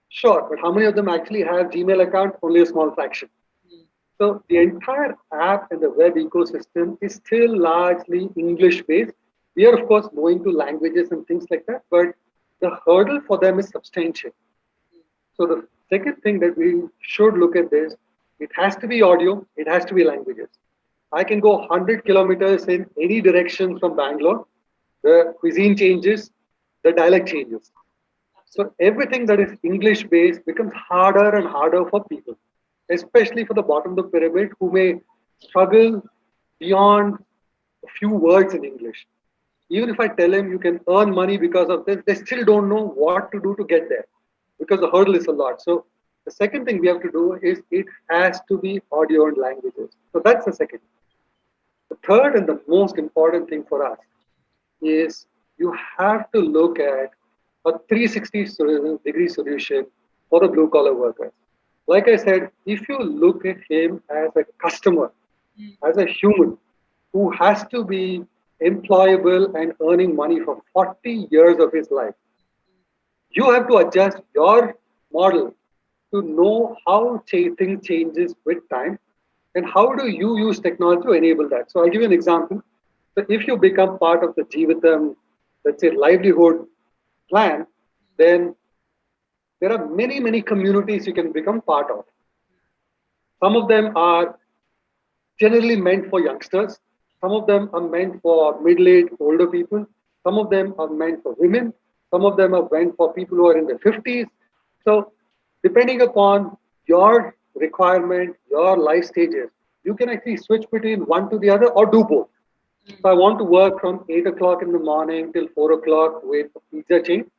Sure, but how many of them actually have Gmail account? Only a small fraction. So the entire app and the web ecosystem is still largely English-based. We are, of course, going to languages and things like that, but the hurdle for them is substantial. So the second thing that we should look at this, it has to be audio, it has to be languages. I can go 100 kilometers in any direction from Bangalore. The cuisine changes, the dialect changes. So everything that is English-based becomes harder and harder for people, especially for the bottom of the pyramid who may struggle beyond a few words in English. Even if I tell him you can earn money because of this, they still don't know what to do to get there because the hurdle is a lot. So the second thing we have to do is it has to be audio and languages. So that's the second. The third and the most important thing for us is you have to look at a 360-degree solution for the blue collar workers. Like I said, if you look at him as a customer, as a human who has to be employable and earning money for 40 years of his life, you have to adjust your model to know how things changes with time and how do you use technology to enable that. So I'll give you an example. So if you become part of the Dividend, let's say livelihood plan, then there are many, many communities you can become part of. Some of them are generally meant for youngsters. Some of them are meant for middle-aged, older people. Some of them are meant for women. Some of them are meant for people who are in their 50s. So depending upon your requirement, your life stages, you can actually switch between one to the other or do both. So I want to work from 8 o'clock in the morning till 4 o'clock with a pizza chain.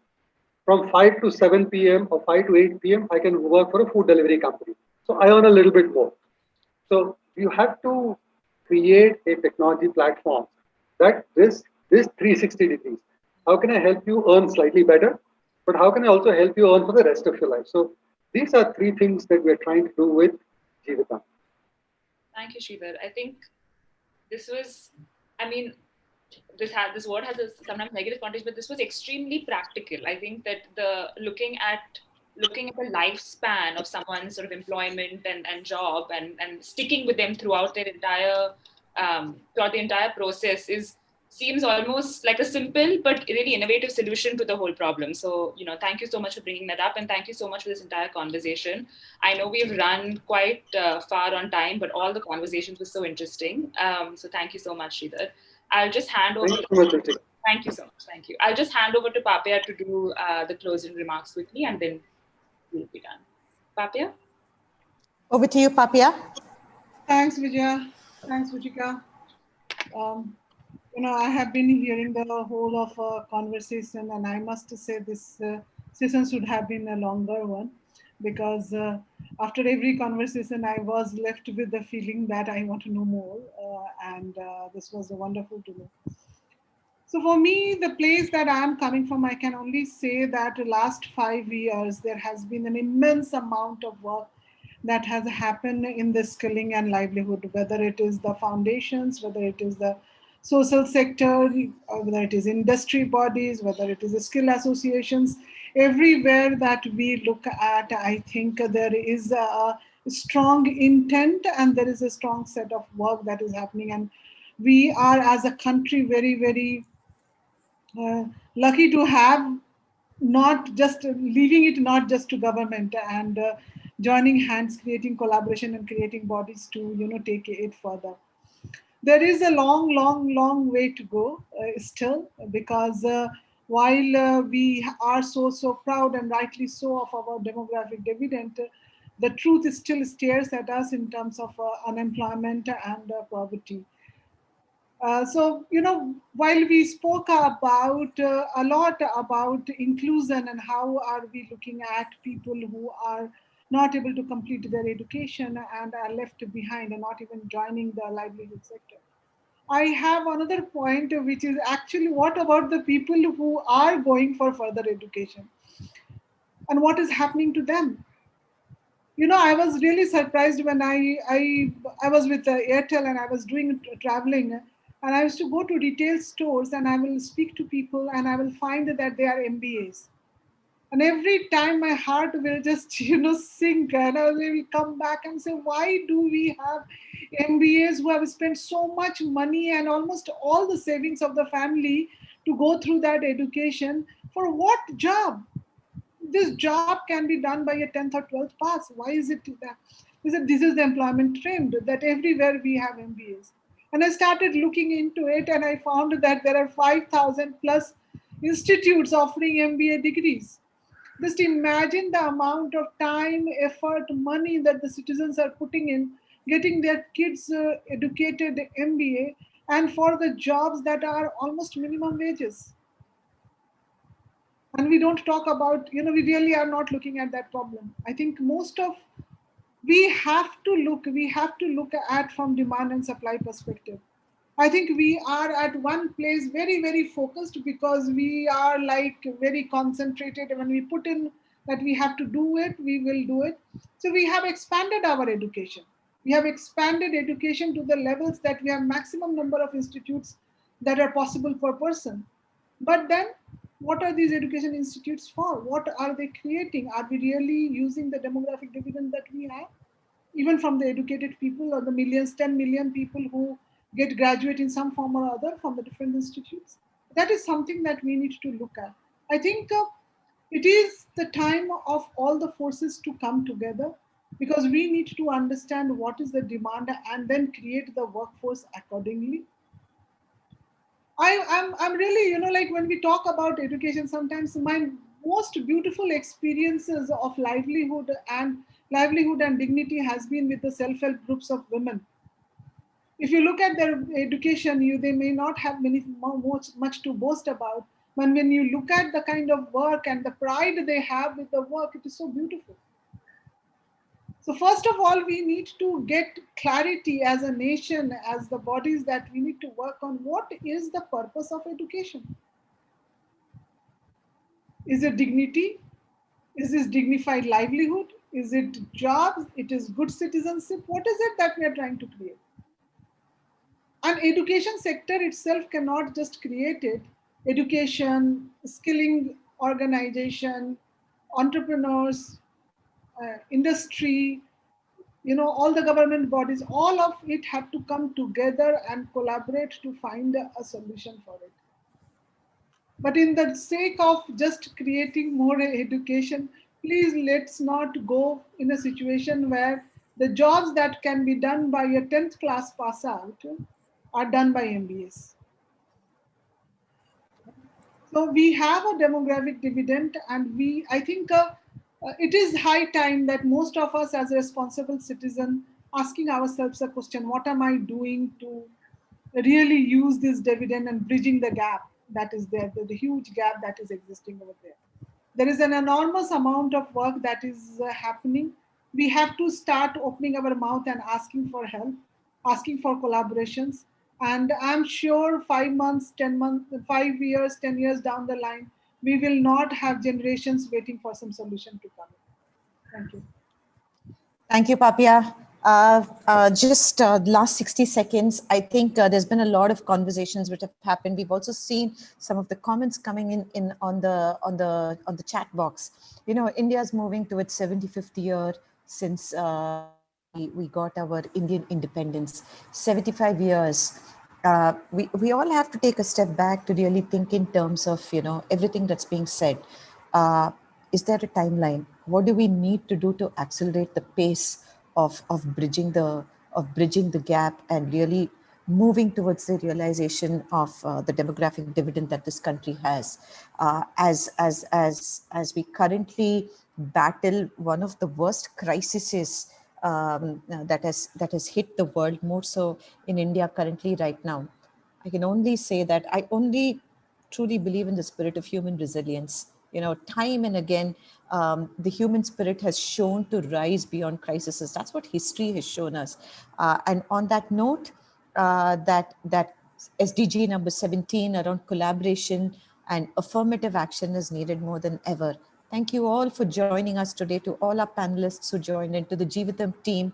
From 5 to 7 p.m. or 5 to 8 p.m., I can work for a food delivery company. So I earn a little bit more. So you have to create a technology platform that this 360 degrees. How can I help you earn slightly better? But how can I also help you earn for the rest of your life? So these are three things that we're trying to do with Jeevitam. Thank you, Sridhar. I think this was, I mean, this word has a sometimes negative context, but this was extremely practical. I think that looking at the lifespan of someone's sort of employment and job and sticking with them throughout their entire process seems almost like a simple but really innovative solution to the whole problem. So, thank you so much for bringing that up, and thank you so much for this entire conversation. I know we've run quite far on time, but all the conversations were so interesting. So thank you so much, Sridhar. I'll just hand over. Thank you so much. Thank you. I'll just hand over to Papya to do the closing remarks quickly, and then we'll be done. Papya? Over to you, Papya. Thanks, Vijaya. Thanks, Vijika. I have been hearing the whole of a conversation, and I must say this session should have been a longer one, because after every conversation, I was left with the feeling that I want to know more, and this was wonderful to know. So for me, the place that I'm coming from, I can only say that the last 5 years, there has been an immense amount of work that has happened in the skilling and livelihood, whether it is the foundations, whether it is the social sector, whether it is industry bodies, whether it is the skill associations. Everywhere that we look at, I think there is a strong intent and there is a strong set of work that is happening. And we are, as a country, very, very lucky to have not just leaving it not just to government and joining hands, creating collaboration and creating bodies to take it further. There is a long way to go still, because while we are so proud and rightly so of our demographic dividend, the truth still stares at us in terms of unemployment and poverty. So, while we spoke about a lot about inclusion and how are we looking at people who are not able to complete their education and are left behind and not even joining the livelihood sector, I have another point, which is actually what about the people who are going for further education and what is happening to them? I was really surprised when I was with Airtel and I was doing traveling, and I used to go to retail stores and I will speak to people and I will find that they are MBAs. And every time my heart will just sink, and I will come back and say, why do we have MBAs who have spent so much money and almost all the savings of the family to go through that education? For what job? This job can be done by a 10th or 12th pass. Why is it that? This is the employment trend that everywhere we have MBAs. And I started looking into it and I found that there are 5,000 plus institutes offering MBA degrees. Just imagine the amount of time, effort, money that the citizens are putting in getting their kids educated MBA, and for the jobs that are almost minimum wages. And we don't talk about, we really are not looking at that problem. I think we have to look at from demand and supply perspective. I think we are at one place very, very focused because we are like very concentrated. When we put in that we have to do it, we will do it. So we have expanded our education. We have expanded education to the levels that we have maximum number of institutes that are possible per person. But then what are these education institutes for? What are they creating? Are we really using the demographic dividend that we have? Even from the educated people or the millions, 10 million people who get graduate in some form or other from the different institutes. That is something that we need to look at. I think it is the time of all the forces to come together, because we need to understand what is the demand and then create the workforce accordingly. I'm really, like when we talk about education, sometimes my most beautiful experiences of livelihood and dignity has been with the self-help groups of women. If you look at their education, they may not have much to boast about. But when you look at the kind of work and the pride they have with the work, it is so beautiful. So first of all, we need to get clarity as a nation, as the bodies, that we need to work on what is the purpose of education. Is it dignity? Is this dignified livelihood? Is it jobs? It is good citizenship? What is it that we are trying to create? And education sector itself cannot just create it. Education, skilling organization, entrepreneurs, industry, all the government bodies, all of it have to come together and collaborate to find a solution for it. But in the sake of just creating more education, please let's not go in a situation where the jobs that can be done by a 10th class pass out are done by MBAs. So we have a demographic dividend, and I think it is high time that most of us as a responsible citizen asking ourselves a question: what am I doing to really use this dividend and bridging the gap that is there, the huge gap that is existing over there? There is an enormous amount of work that is happening. We have to start opening our mouth and asking for help, asking for collaborations. And I'm sure 5 months, 10 months, 5 years, 10 years down the line, we will not have generations waiting for some solution to come. Thank you. Thank you, Papia. Just last 60 seconds, I think there's been a lot of conversations which have happened. We've also seen some of the comments coming in on the chat box. You know, India's moving to its 75th year since we got our Indian independence. 75 years. We all have to take a step back to really think in terms of, you know, everything that's being said. Is there a timeline? What do we need to do to accelerate the pace of bridging the gap and really moving towards the realization of the demographic dividend that this country has, as we currently battle one of the worst crises that has hit the world, more so in India currently right now. I can only say that I only truly believe in the spirit of human resilience. You know, time and again, the human spirit has shown to rise beyond crises. That's what history has shown us. And on that note, that SDG number 17 around collaboration and affirmative action is needed more than ever. Thank you all for joining us today, to all our panelists who joined, and to the Jeevatham team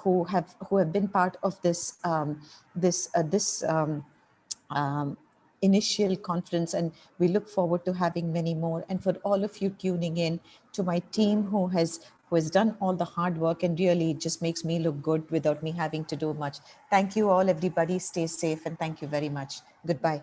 who have been part of this initial conference, and we look forward to having many more. And for all of you tuning in, to my team who has done all the hard work and really just makes me look good without me having to do much. Thank you all, everybody. Stay safe, and thank you very much. Goodbye.